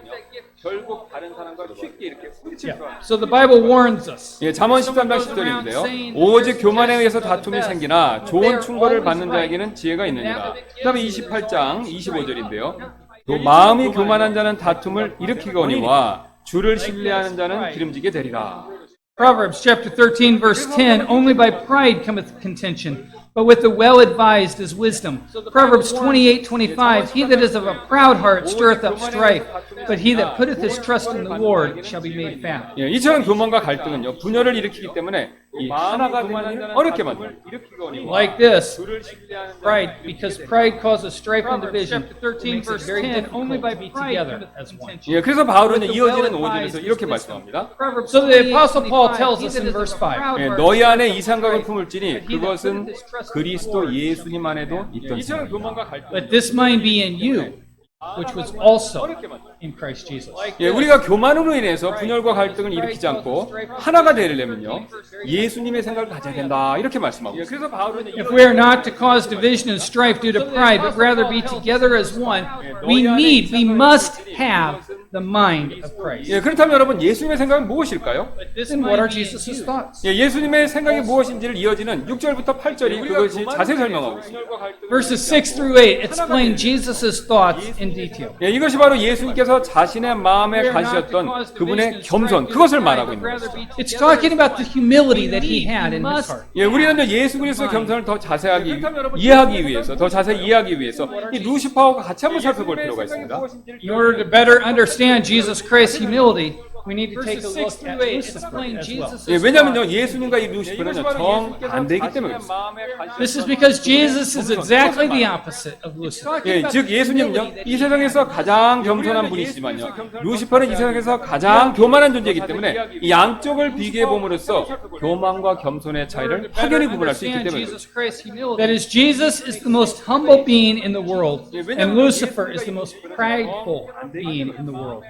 결국 다른 사람과 쉽게 이렇게 부딪힐 수 So the Bible warns us. 예, 잠언 13장 10절인데요. 오직 교만에 의해서 다툼이 생기나 좋은 충고를 받는 자에게는 지혜가 있느니라. 그 다음에 28장 25절인데요. 또 마음이 교만한 자는 다툼을 일으키거니와 주를 신뢰하는 자는 기름지게 되리라. Proverbs chapter 13 verse 10, only by pride cometh contention, but with the well-advised is wisdom. Proverbs 28:25, he that is of a proud heart stirreth up strife, but he that putteth his trust in the Lord shall be made fat. 예, 이처럼 교만과 갈등은요, 분열을 일으키기 때문에 이 하나가 되는 일을 어렵게 만듭니다. Like this, pride, because pride causes strife and division. Chapter 13 verse 10, only by be together as one. 예, 그래서 바울은 이어지는 5절에서 이렇게 말씀합니다. So the Apostle Paul tells us in verse 5, 예, 너희 안에 이 생각을 품을지니 그것은 그리스도 예수님 안에도 있던 생각이다. let this mind be in you, which was also in Christ Jesus. 예, 우리가 교만으로 인해서 분열과 갈등을 일으키지 않고 하나가 되려면요, 예수님의 생각을 가져야 된다, 이렇게 말씀하고 있습니다. 그래서 바울은 If we are not to cause division and strife due to pride, but rather be together as one, we must have the mind of Christ. 예, 그렇다면 여러분, 예수님의 생각은 무엇일까요? Then what are Jesus' thoughts? 예, 예수님의 생각이 무엇인지를 이어지는 6절부터 8절이 그것이 자세히 설명하고 있습니다. Verses 6 through 8 explain Jesus' thoughts in detail. 예, 이것이 바로 예수님께서 자신의 마음에 가지셨던 그분의 겸손, 그것을 말하고 있는 것이죠. It's talking about the humility that he had in his heart. 예, 우리는 예수 그리스도의 겸손을 더 자세하게 이해하기 위해서, 더 자세히 이해하기 위해서 이 루시퍼와 같이 한번 살펴볼 필요가 있습니다. In order to better understand Jesus Christ's humility, we need to take a look at Lucifer as well. 예, 왜냐하면요, 예수님과 이 루시퍼는요, 정 반대이기 때문에 그렇습니다. This is because Jesus is exactly the opposite of Lucifer. 예, 즉 예수님은요, 이 세상에서 가장 겸손한 분이시지만요, 루시퍼는 이 세상에서 가장 교만한 존재이기 때문에 이 양쪽을 비교해 봄으로써 교만과 겸손의 차이를 확연히 구분할 수 있기 때문에 Jesus Christ's humility. That is, Jesus is the most humble being in the world, and Lucifer is the most prideful being in the world.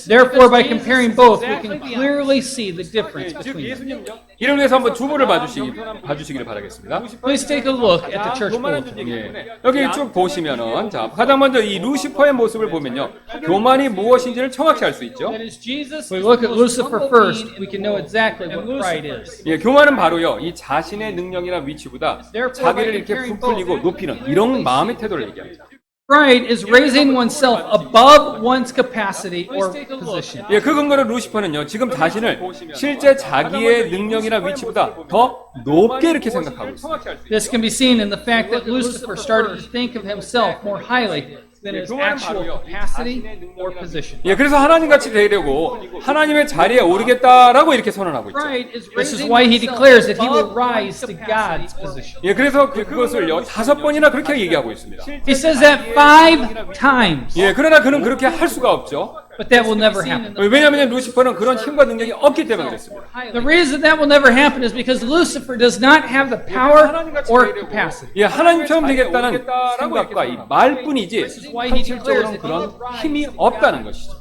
Therefore, by comparing both, we can clearly see the difference 즉 between them. 예수님은요, 이를 위해서 한번 주보를 봐주시기를 바라겠습니다. Please take a look at the church 교만한 bulletin. 존재이기 때문에 여기 쭉 보시면은, 자, 가장 먼저 이 루시퍼의 모습을 보면요, 교만이 무엇인지를 정확히 알 수 있죠. That is, Jesus. If we look at Lucifer first, we can know exactly what pride is. 예, 교만은 바로요, 이 자신의 능력이나 위치보다 자기를 이렇게 부풀리고 높이는 이런 마음의 태도를 얘기합니다. Pride is raising oneself above one's capacity or position. 예, 그 근거로 루시퍼는요, 지금 자신을 실제 자기의 능력이나 위치보다 더 높게 이렇게 생각하고 있습니다. This can be seen in the fact that Lucifer started to think of himself more highly than his actual capacity or position. 예, 그래서 하나님같이 되려고 하나님의 자리에 오르겠다라고 이렇게 선언하고 있죠. This is why he declares that he will rise to God's position. 예, 그래서 그것을요, 5번이나 그렇게 얘기하고 있습니다. He says that 5 times. 예, 그러나 그는 그렇게 할 수가 없죠. But that will never happen. 왜냐하면 루시퍼는 그런 힘과 능력이 없기 때문에 그렇습니다. The reason that will never happen is because Lucifer does not have the power or capacity. 예, 하나님처럼 되겠다는 생각과 이 말뿐이지 현실적으로는 그런 힘이 없다는 것이죠.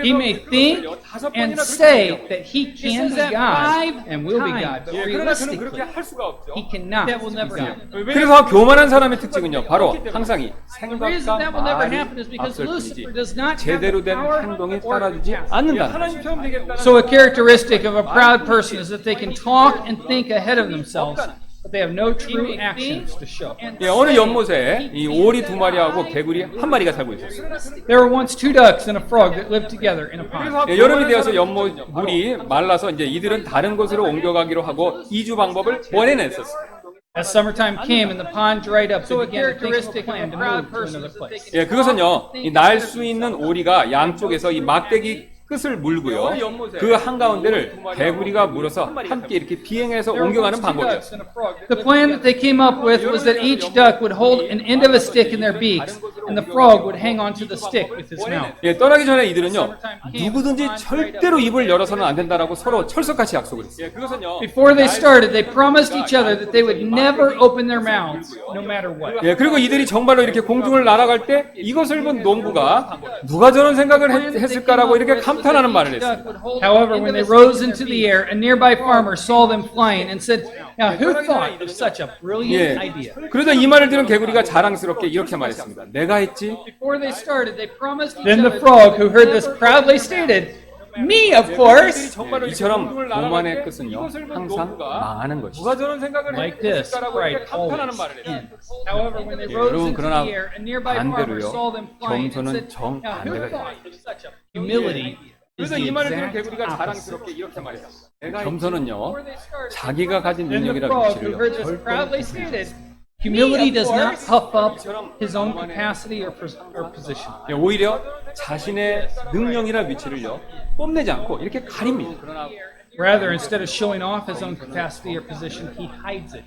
He may think and say that he can be God and will be God, but 예, 그러나 그는 그렇게 realistically, 할 수가 없죠. he cannot be God. 그래서 교만한 사람의 특징은요, 바로 항상 이 The reason that will 생각과 never 말이 happen is because 앞설 Lucifer 뿐이지 does not have the 제대로 된 power 행동에 or 따라주지 capacity. 않는다는 것이죠. So a characteristic of a proud person is that they can talk and think ahead of themselves, but they have no true actions to show. 예, 어느 연못에 이 오리 2마리하고 개구리 1마리가 살고 있었어요. There were once 2 ducks and a frog that lived together in a pond. 예, 여름이 되어서 연못 물이 말라서 이제 이들은 다른 곳으로 옮겨가기로 하고 이주 방법을 원해냈었어요. As summertime came and the pond dried up, they began to think of a plan to move to another place. 예, 그것은요, 날 수 있는 오리가 양쪽에서 이 막대기 끝을 물고요, 그 한가운데를 개구리가 물어서 함께 이렇게 비행해서 옮겨가는 방법이었어요. The plan that they came up with was that each duck would hold an end of a stick in their beaks, and the frog would hang onto the stick with his mouth. 예, 떠나기 전에 이들은요, 누구든지 절대로 입을 열어서는 안 된다라고 서로 철석같이 약속을 했어요. 예, 그것은요, Before they started, they promised each other that they would never open their mouths, no matter what. 예, 그리고 이들이 정말로 이렇게 공중을 날아갈 때 이것을 본 농부가 누가 저런 생각을 했을까라고 이렇게 감탄하는 말을 했어요. However, when they rose into the air, a nearby farmer saw them flying and said, "Now, who thought of such a brilliant 예, idea?" 그러자 이 말을 들은 개구리가 자랑스럽게 이렇게 말했습니다. 내가 했지? Before they started, they promised each Then other. the frog, who heard this, proudly stated, "Me, of course." 이처럼 교만의 끝은요, 항상 망하는 것이죠. 누가 저런 생각을 Like this, 했을까라고 pride 이렇게 감탄하는 always 말을 했어요. ends. However, when they 예, rose 여러분 into 그러나 the air, a nearby farmer saw them 반대로요, flying and 겸손은 said, "Now, who 정반대가 thought 됩니다. of such a humility?" is 그래서 the 이 말을 들은 exact 개구리가 opposite. 자랑스럽게 이렇게 말했습니다. 겸손은요, 자기가 가진 Then the 능력이라 frog, who heard 미치를요, this, proudly stated, Humility "Me, of does not course." puff up his own capacity or position. 예, 오히려 자신의 능력이나 위치를요, 뽐내지 않고 이렇게 가립니다. Rather, instead of showing off his own capacity or position, he hides it.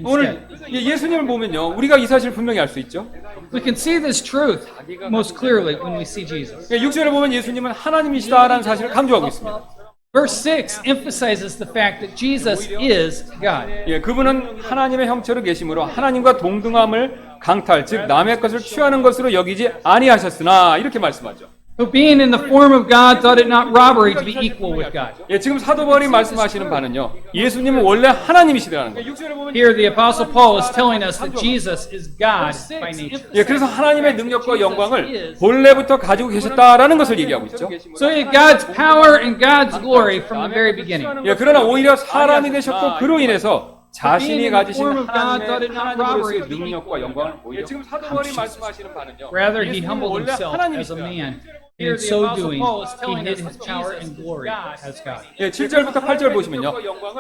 오늘 Instead, 예, 예수님을 보면요, 우리가 이 사실을 분명히 알 수 있죠. we can see this truth most clearly when we see Jesus. 예, 6절에 보면 예수님은 하나님이시다라는 사실을 강조하고 있습니다. Verse 6 emphasizes the fact that Jesus is God. 예, 그분은 하나님의 형체로 계심으로 하나님과 동등함을 강탈, 즉 남의 것을 취하는 것으로 여기지 아니하셨으나 이렇게 말씀하죠. Who being in the form of God thought it not robbery to be equal with God. 예, 지금 사도 바울이 말씀하시는 바는요, 예수님은 원래 하나님이시다는 거예요. Here the Apostle Paul is telling us that Jesus is God by nature. 예, 그래서 하나님의 능력과 영광을 본래부터 가지고 계셨다라는 것을 얘기하고 있죠. So he had God's power and God's glory from the very beginning. 예, 그러나 오히려 사람이 되셨고 그로 인해서 자신이 가지신 하나님으로서의 능력과 영광을 오히려 지금 사도 바울이 말씀하시는 바는요, Rather, he humbled 원래 himself as a 하나님이시다. man. And in so doing, he hid his power and glory as God. 예, 7절부터 8절 보시면요,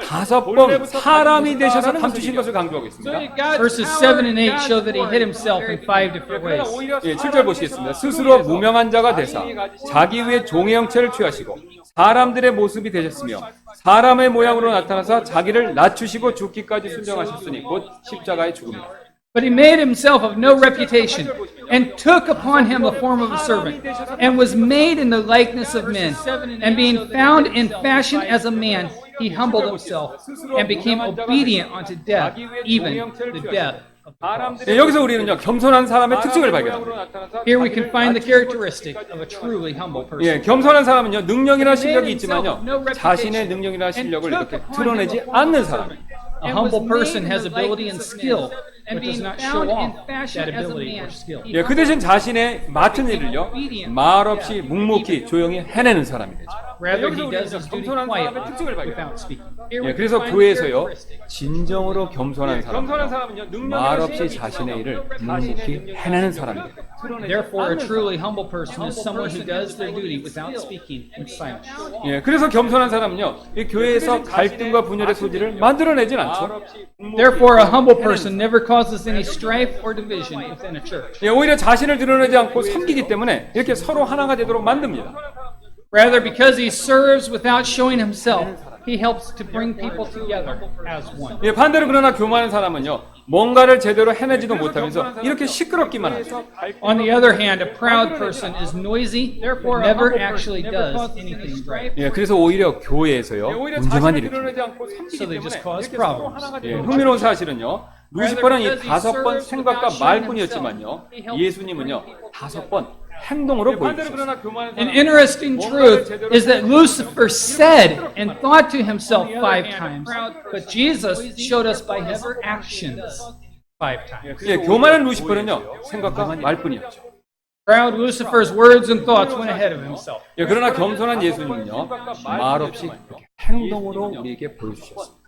5번 사람이 되셔서 감추신 것을 강조하고 있습니다. Verses 7 and 8 show that he hid himself in 5 different ways. 예, 7절 보시겠습니다. 스스로 무명한 자가 되사 자기 위에 종의 형체를 취하시고 사람들의 모습이 되셨으며 사람의 모양으로 나타나서 자기를 낮추시고 죽기까지 순종하셨으니 곧 십자가의 죽음이다. But he made himself of no reputation, and took upon him the form of a servant, and was made in the likeness of men. And being found in fashion as a man, he humbled himself, and became obedient unto death, even the death of the cross. 예, 여기서 우리는요, 겸손한 사람의 특징을 발견합니다. Here we can find the characteristic of a truly humble person. 예, 겸손한 사람은요, 능력이나 실력이 있지만요, 자신의 능력이나 실력을 이렇게 드러내지 않는 사람입니다. A humble person has ability and skill, but does not show off that ability or skill. 예, 그 대신 자신의 맡은 일을요, 말없이 묵묵히 조용히 해내는 사람이 되죠. Rather, he does his duty quietly without speaking. 예, 그래서 교회에서요, 진정으로 겸손한 사람은요, 말없이 자신의 일을 묵묵히 해내는 사람입니다. Therefore, a truly humble person is someone who does their duty without speaking in silence. 예, 그래서 겸손한 사람은요, 이 교회에서 갈등과 분열의 소지를 만들어내진 않죠. Therefore, a humble person never causes any strife or division within a church. 예, 오히려 자신을 드러내지 않고 섬기기 때문에 이렇게 서로 하나가 되도록 만듭니다. Rather, because he serves without showing himself, he helps to bring people together as one. 예, 반대로 그러나 교만한 사람은요, 뭔가를 제대로 해내지도 못하면서 이렇게 시끄럽기만 하죠. On the other hand, a proud person is noisy, never actually does anything right. 예, 그래서 오히려 교회에서요, 문제만 일으킵니다. So they just cause problems. 예, 흥미로운 사실은요, 루시퍼는 이 5번 생각과 말뿐이었지만요, 예수님은요, 5번 행동으로 보여주셨어요. An interesting truth is that Lucifer said and thought to himself 5 times, but Jesus showed us by his actions 5 times. 예, 교만한 루시퍼는요, 생각과 말뿐이었죠. Proud Lucifer's words and thoughts went ahead of himself. 예, 그러나 겸손한 예수님은요, 말없이 이렇게 행동으로 우리에게 보여주셨습니다.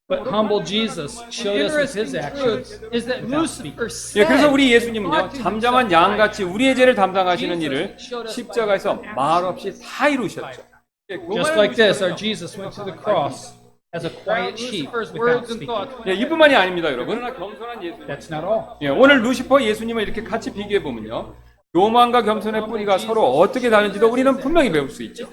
But humble Jesus showed us with his actions. Is that Lucifer 예, 그래서 said, 우리 예수님은요, 잠잠한 양같이 우리의 죄를 담당하시는 일을 십자가에서 말없이 다 이루셨죠. 예, just like this, our Jesus went to the cross as a quiet sheep without speaking. 예, 이뿐만이 아닙니다, 여러분. That's not all. 예, 오늘 루시퍼 예수님을 이렇게 같이 비교해 보면요, 교만과 겸손의 뿌리가 서로 어떻게 다른지도 우리는 분명히 배울 수 있죠.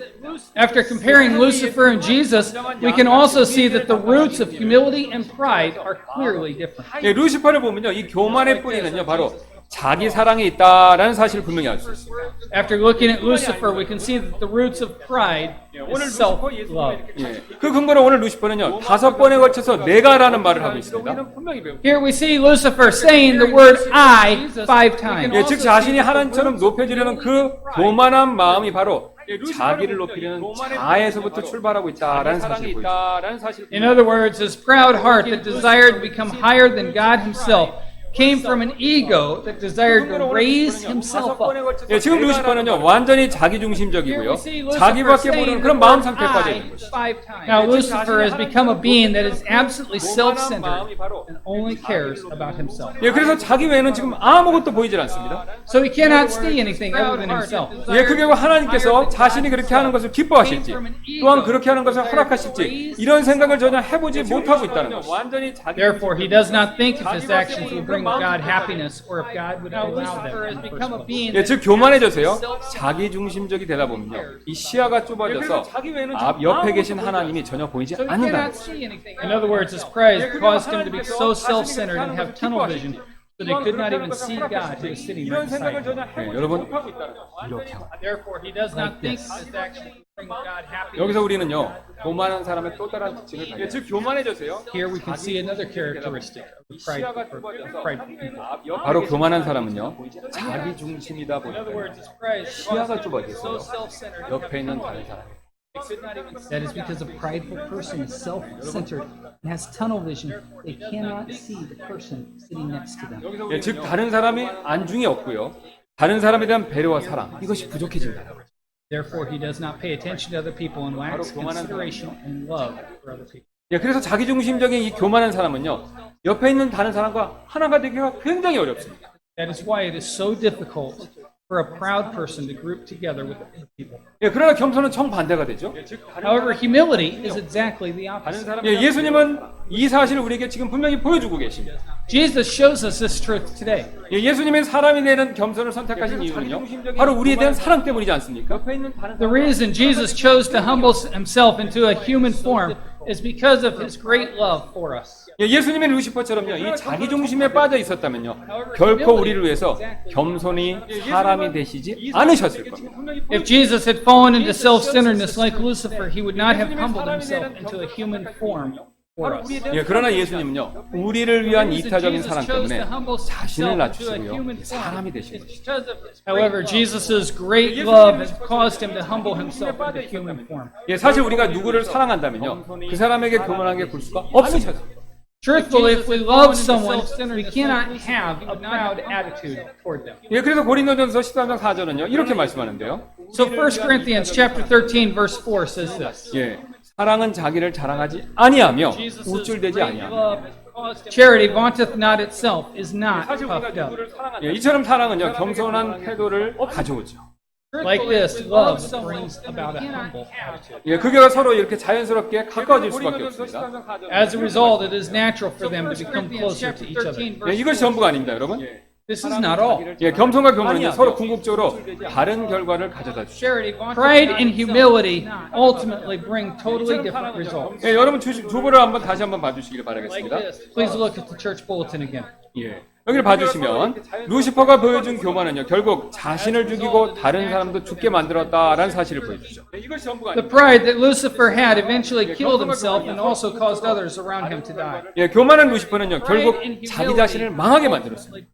After comparing Lucifer and Jesus, we can also see that the roots of humility and pride are clearly different. 예, 루시퍼를 보면요, 이 교만의 뿌리는요, 바로 자기 사랑이 있다라는 사실을 분명히 알 수 있습니다. After looking at Lucifer, we can see that the roots of pride is self-love. 예, 그 근거로 오늘 루시퍼는요, 5번에 걸쳐서 내가라는 말을 하고 있습니다. Here we see Lucifer saying the word I 5 times. 예, 즉 자신이 하나님처럼 높여지려는 그 교만한 마음이 바로 자기를 높이려는 자에서부터 출발하고 있다라는 사실을 보여줍니다. In other words, his proud heart that desired to become higher than God himself came from an ego that desired to raise himself up. 예, 지금 루시퍼는요, 완전히 자기중심적이고요, 자기밖에 모르는 그런 마음 상태에 빠져 있는 것이죠. Now Lucifer has become a being that is absolutely self-centered and only cares about himself. 예, 그래서 자기 외에는 지금 아무것도 보이질 않습니다. So he cannot see anything other than himself. 예, 그 결국 하나님께서 자신이 그렇게 하는 것을 기뻐하실지, 또한 그렇게 하는 것을 허락하실지, 이런 생각을 전혀 해보지 못하고 있다는 것. 완전히 Therefore, he does not think if his actions will bring God happiness or if God would allow them. 예, 즉 교만해져서요, 자기중심적이 되다 보면요, 이 시야가 좁아져서 옆에 계신 하나님이 전혀 보이지 So he 않는다는 cannot 거죠. see anything. In other words, his pride caused him to be so self-centered and have tunnel vision so they could not even see God who was sitting right 이런 beside 생각을 him. 전혀 해보지 여러분, 못하고 있다는 거죠. 이렇게 하면. Therefore, he does not think his actions will bring God happiness. 여기서 우리는요, 교만한 사람의 또 다른 특징을 발견해요. 즉 교만해져서요, Here we can see another characteristic of the prideful people. 바로 교만한 사람은요, 자기중심이다 In other 보니까 words, his pride 시야가 so 좁아져서요, self-centered. 옆에 있는 다른 사람. That is because a prideful person is self-centered and has tunnel vision. They cannot see the person sitting next to them. 예, 즉 다른 사람이 안중이 없고요, 다른 사람에 대한 배려와 사랑, 이것이 부족해진다. Therefore, he does not pay attention to other people and lacks consideration and love for other people. 예, 그래서 자기중심적인 이 교만한 사람은요, 옆에 있는 다른 사람과 하나가 되기가 굉장히 어렵습니다. That is why it is so difficult for a proud person to group together with other people. 예, 그러나 겸손은 정반대가 되죠. However, humility is exactly the opposite. 예, 예수님은 이 사실을 우리에게 지금 분명히 보여주고 계십니다. Jesus shows us this truth today. 예, 예수님의 사람이 되는 겸손을 선택하신 이유는요, 바로 우리에 대한 사랑 때문이지 않습니까? The reason Jesus chose to humble himself into a human form is because of his great love for us. 예, 예수님의 루시퍼처럼요, 이 자기중심에 빠져 있었다면요, 결코 우리를 위해서 겸손히 사람이 되시지 않으셨을 겁니다. If Jesus had fallen into self-centeredness like Lucifer, he would not have humbled himself into a human form for us. 예, 그러나 예수님은요, 우리를 위한 이타적인 사랑 때문에 자신을 낮추시고요, 사람이 되신 것이죠. However, Jesus' great love has caused him to humble himself into human form. 예, 사실 우리가 누구를 사랑한다면요, 그 사람에게 교만하게 굴 수가 없습니다. Truthfully, if we love someone, we cannot have a proud attitude toward them. 예, 그래서 고린도전서 13장 4절은요, 이렇게 말씀하는데요. So 1 Corinthians chapter 13 verse 4 says this. 예, 사랑은 자기를 자랑하지 아니하며 우쭐대지 아니하며. Charity vaunteth not itself, is not 사실 우리가 puffed up. 누구를 사랑한다. 예, 이처럼 사랑은요, 겸손한 태도를 가져오죠. Like this, love brings about a humble attitude. 예, 그게 서로 이렇게 자연스럽게 가까워질 수밖에 없습니다. As a result, it is natural for them to become closer to each other. 예, 이것이 전부가 아닙니다, 여러분. This is not all. 예, 겸손과 교만은 서로 궁극적으로 다른 결과를 가져다 주죠. Pride and humility ultimately bring totally different results. 예, 여러분 주보를 다시 한번 봐주시길 바라겠습니다. Please look at the church bulletin again. 예, 여기를 봐주시면 루시퍼가 보여준 교만은요, 결국 자신을 죽이고 다른 사람도 죽게 만들었다라는 사실을 보여주죠. 이것이 전부가 The 아닙니다. pride that Lucifer had eventually killed himself and also caused others around him to die. 예, 교만한 루시퍼는요, 결국 자기 자신을 망하게 만들었습니다.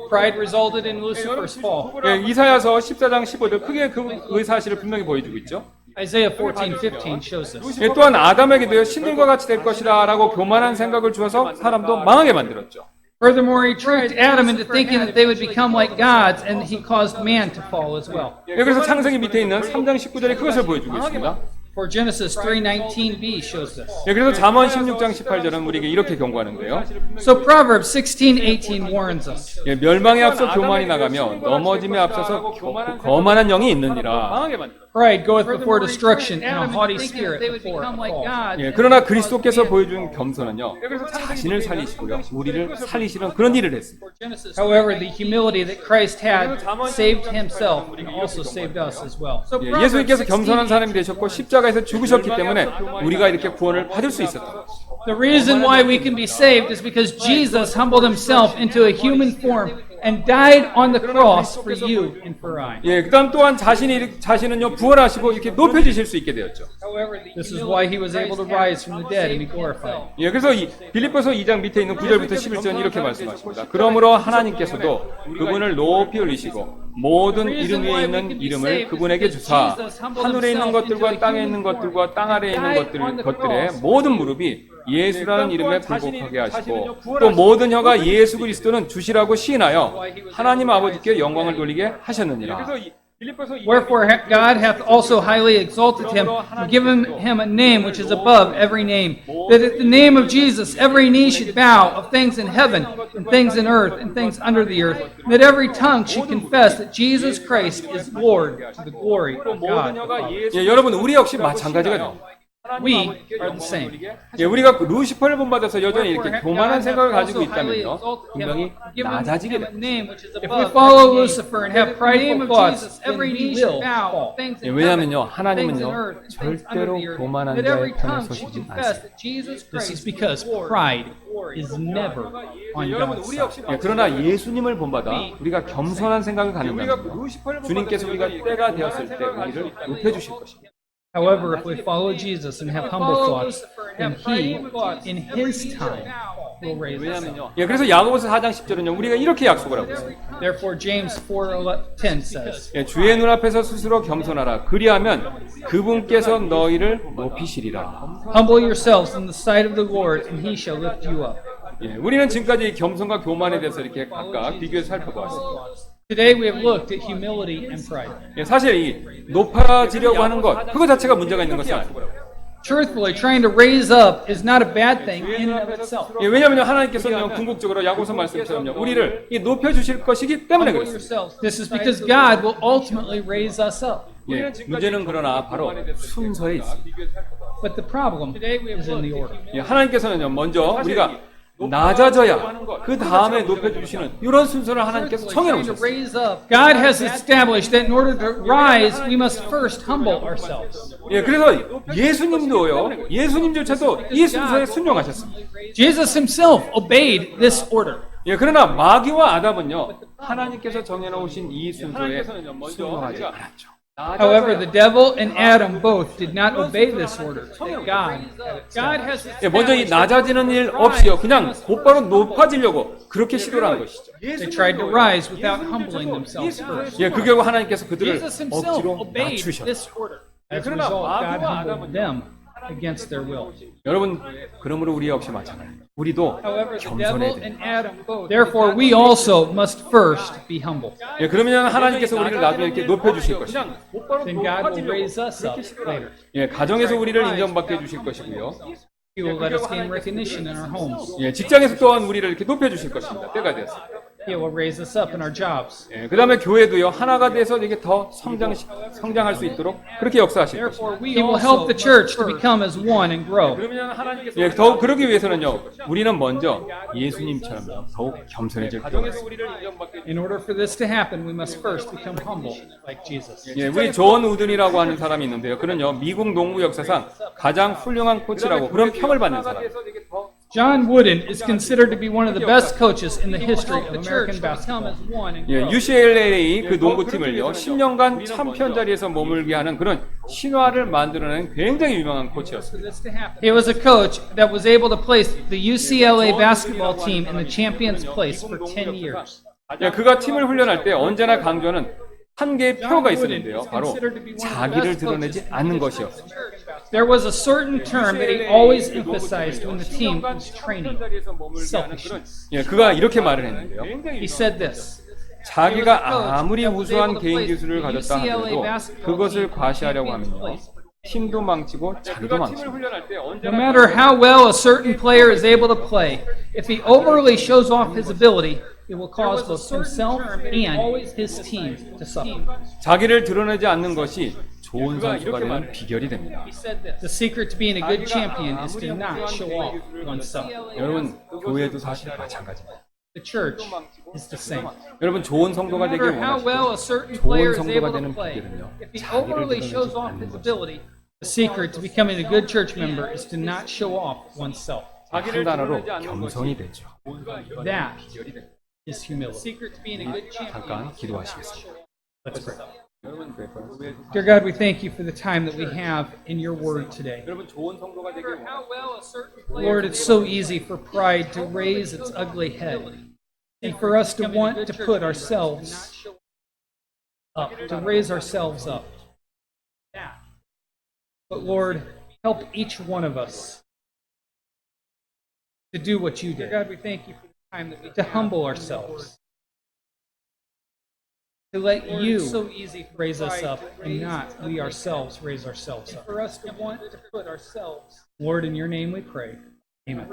Pride resulted in Lucifer's fall. 예, 이사야서 14장 15절 크게 그 사실을 분명히 보여주고 있죠. Isaiah 14:15 shows this. 예, 또한 아담에게도요, 신들과 같이 될 것이라라고 교만한 생각을 주어서 사람도 망하게 만들었죠. Furthermore, he tricked Adam into thinking that they would become like gods, and he caused man to fall as well. 예, 그래서 창세기 밑에 있는 3장 19절에 그것을 보여주고 있습니다. For Genesis 3:19b shows this. 예, 그래서 잠언 16장 18절은 우리에게 이렇게 경고하는데요. So Proverbs 16:18 warns us. 예, 멸망에 앞서 교만이 나가며 넘어짐에 앞서서 거만한 영이 있느니라. Pride goeth before destruction, and a haughty spirit before a fall. 예, 그러나 그리스도께서 보여준 겸손은요, 자신을 살리시고요, 우리를 살리시는 그런 일을 했습니다. However, the humility that Christ had saved himself and also saved us as well. 예, 예수님께서 겸손한 사람이 되셨고 십자가에서 죽으셨기 때문에 우리가 이렇게 구원을 받을 수 있었던 것이죠. The reason why we can be saved is because Jesus humbled himself into a human form and died on the cross for you and for I. 예, 그다음 또한 자신은요 부활하시고 이렇게 높여주실 수 있게 되었죠. This is why he was able to rise from the dead and be glorified. 예, 그래서 이 빌립보서 2장 밑에 있는 9절부터 11절은 이렇게 말씀하십니다. 그러므로 하나님께서도 그분을 높이 올리시고 모든 이름 위에 있는 이름을 그분에게 주사 하늘에 있는 것들과 땅에 있는 것들과 땅 아래에 있는 것들의 모든 무릎이 예수라는 이름에 굴복하게 하시고 또 모든 혀가 예수 그리스도는 주시라고 시인하여 하나님 아버지께 영광을 돌리게 하셨느니라. Wherefore God hath also highly exalted him and given him a name which is above every name, that at the name of Jesus every knee should bow, of things in heaven and things in earth and things under the earth, and that every tongue should confess that Jesus Christ is Lord, to the glory of God. 예, 여러분 우리 역시 마찬가지가 We are the same. 예, 우리가 루시퍼를 본받아서 여전히 이렇게 교만한 생각을 가지고 있다면요, 분명히 낮아지게 됩니다. If we follow Lucifer and have prideful thoughts, every knee will bow. 예, 왜냐하면요, 하나님은요 절대로 교만한 자의 편에 서시지 않습니다. This is because pride is never on God's side. 예, 그러나 예수님을 본받아 우리가 겸손한 생각을 갖는다면 주님께서 우리가 때가 되었을 때 우리를 높여주실 것입니다. However, if we follow Jesus and have humble thoughts, then He, in His time, will raise us up. 예, 그래서 야고보서 4장 10절은요, 우리가 이렇게 약속을 하고 있습니다. Therefore, James 4:10 says, 예, 주의 눈앞에서 스스로 겸손하라. 그리하면 그분께서 너희를 높이시리라. Humble yourselves in the sight of the Lord, and He shall lift you up. 예, 우리는 지금까지 겸손과 교만에 대해서 이렇게 각각 비교해서 살펴보았습니다. Today we have looked at humility and pride. 예, 사실 이 높아지려고 하는 것, 그거 자체가 문제가 있는 것은 아니고요. Truthfully, trying to raise up is not a bad thing in and of itself. 예, 왜냐하면 하나님께서는 궁극적으로 야고보서 말씀처럼요, 우리를 이 높여주실 것이기 때문에 Humble 그렇습니다. yourselves. This is because God will ultimately raise us up. 예, 문제는 그러나 바로 순서에 있습니다. But the problem is in the order. 예, 하나님께서는요, 먼저 우리가 낮아져야 그 다음에 높여주시는 이런 순서를 하나님께서 정해놓으셨어요. God has established that in order to rise, we must first humble ourselves. 예, 그래서 예수님도요, 예수님조차도 이 순서에 순종하셨습니다. Jesus himself obeyed this order. 예, 그러나 마귀와 아담은요, 하나님께서 정해놓으신 이 순서에 순종하지 않았죠. However, the devil and Adam both did not obey this order that God has 예, 먼저 이 낮아지는 일 없이요, 그냥 곧바로 높아지려고 그렇게 시도를 한 것이죠. They tried to rise without humbling themselves first. 예, 그 결과 하나님께서 그들을 Jesus himself 억지로 obeyed 낮추셨죠. this order. As a result, God humbled them against their will. 여러분, 그러므로 우리 역시 마찬가지입니다. 우리도 However, the 겸손해야 devil 됩니다. and Adam both. Therefore, we also must first be humble. 예, 그러면 하나님께서 우리를 나중에 이렇게 높여주실 것입니다. Then God will raise us up later. 예, 가정에서 우리를 인정받게 해주실 것이고요. He will let us gain recognition in our homes. 예, 직장에서 또한 우리를 이렇게 높여주실 것입니다. 때가 되었습니다. It will raise us up in our jobs. 그 다음에 교회도요, 하나가 돼서 이게 더 성장할 수 있도록 그렇게 역사하실 것입니다. He will help the church to become as one and grow. 예, 더 그러기 위해서는요, 우리는 먼저 예수님처럼 더욱 겸손해질 필요가 있습니다. In order for this to happen, we must first become humble like Jesus. 예, 우리 존 우든이라고 하는 사람이 있는데요. 그는요, 미국 농구 역사상 가장 훌륭한 코치라고 그런 평을 받는 사람. John Wooden is considered to be one of the best coaches in the history of American basketball. 예, UCLA 그 농구팀을요, 10년간 챔피언 자리에서 머물게 하는 그런 신화를 만들어낸 굉장히 유명한 코치였습니다. He was a coach that was able to place the UCLA basketball team in the champion's place for 10 years. 예, 그가 팀을 훈련할 때 언제나 강조하는 한 개의 표가 있었는데요. 바로 자기를 드러내지 않는 것이었습니다. There was a certain term that he always emphasized when the team was training. Selfishness. 예, 그가 이렇게 말을 했는데요. He said this. 자기가 아무리 우수한 개인 기술을 가졌다 하더라도 그것을 과시하려고 하면요, 팀도 망치고 자기도 망칩니다. No matter how well a certain player is able to play, if he overly shows off his ability, it will cause both himself and his team to suffer. 자기를 드러내지 않는 것이 좋은 선수가 되는 비결이 됩니다. The secret to being a good champion is to not show off oneself. 여러분, 교회도 사실 마찬가지입니다. The church is the same. 여러분, 좋은 No 성도가 되길 matter how well a 원하시죠? certain 좋은 player is 성도가 able to 되는 play, 비결은요, if he 자기를 overly 드러내지 shows off 않는 his 것입니다. ability, the secret to becoming a good church member is to not show off oneself. 한 단어로 겸손이 되죠. That is humility. The secret to being a good 잠깐 champion. 기도하시겠습니다. Let's pray. Dear God, we thank you for the time that we have in your word today. 여러분, 좋은 성도가 되길 원하시죠? Lord, it's so easy for pride to raise its ugly head and for us to want to put ourselves up, to raise ourselves up. But Lord, help each one of us to do what you did. God, we thank you for the time that we to humble ourselves. To let you raise us up and not we ourselves raise ourselves up. For us to want to put ourselves. Lord, in your name we pray. Amen.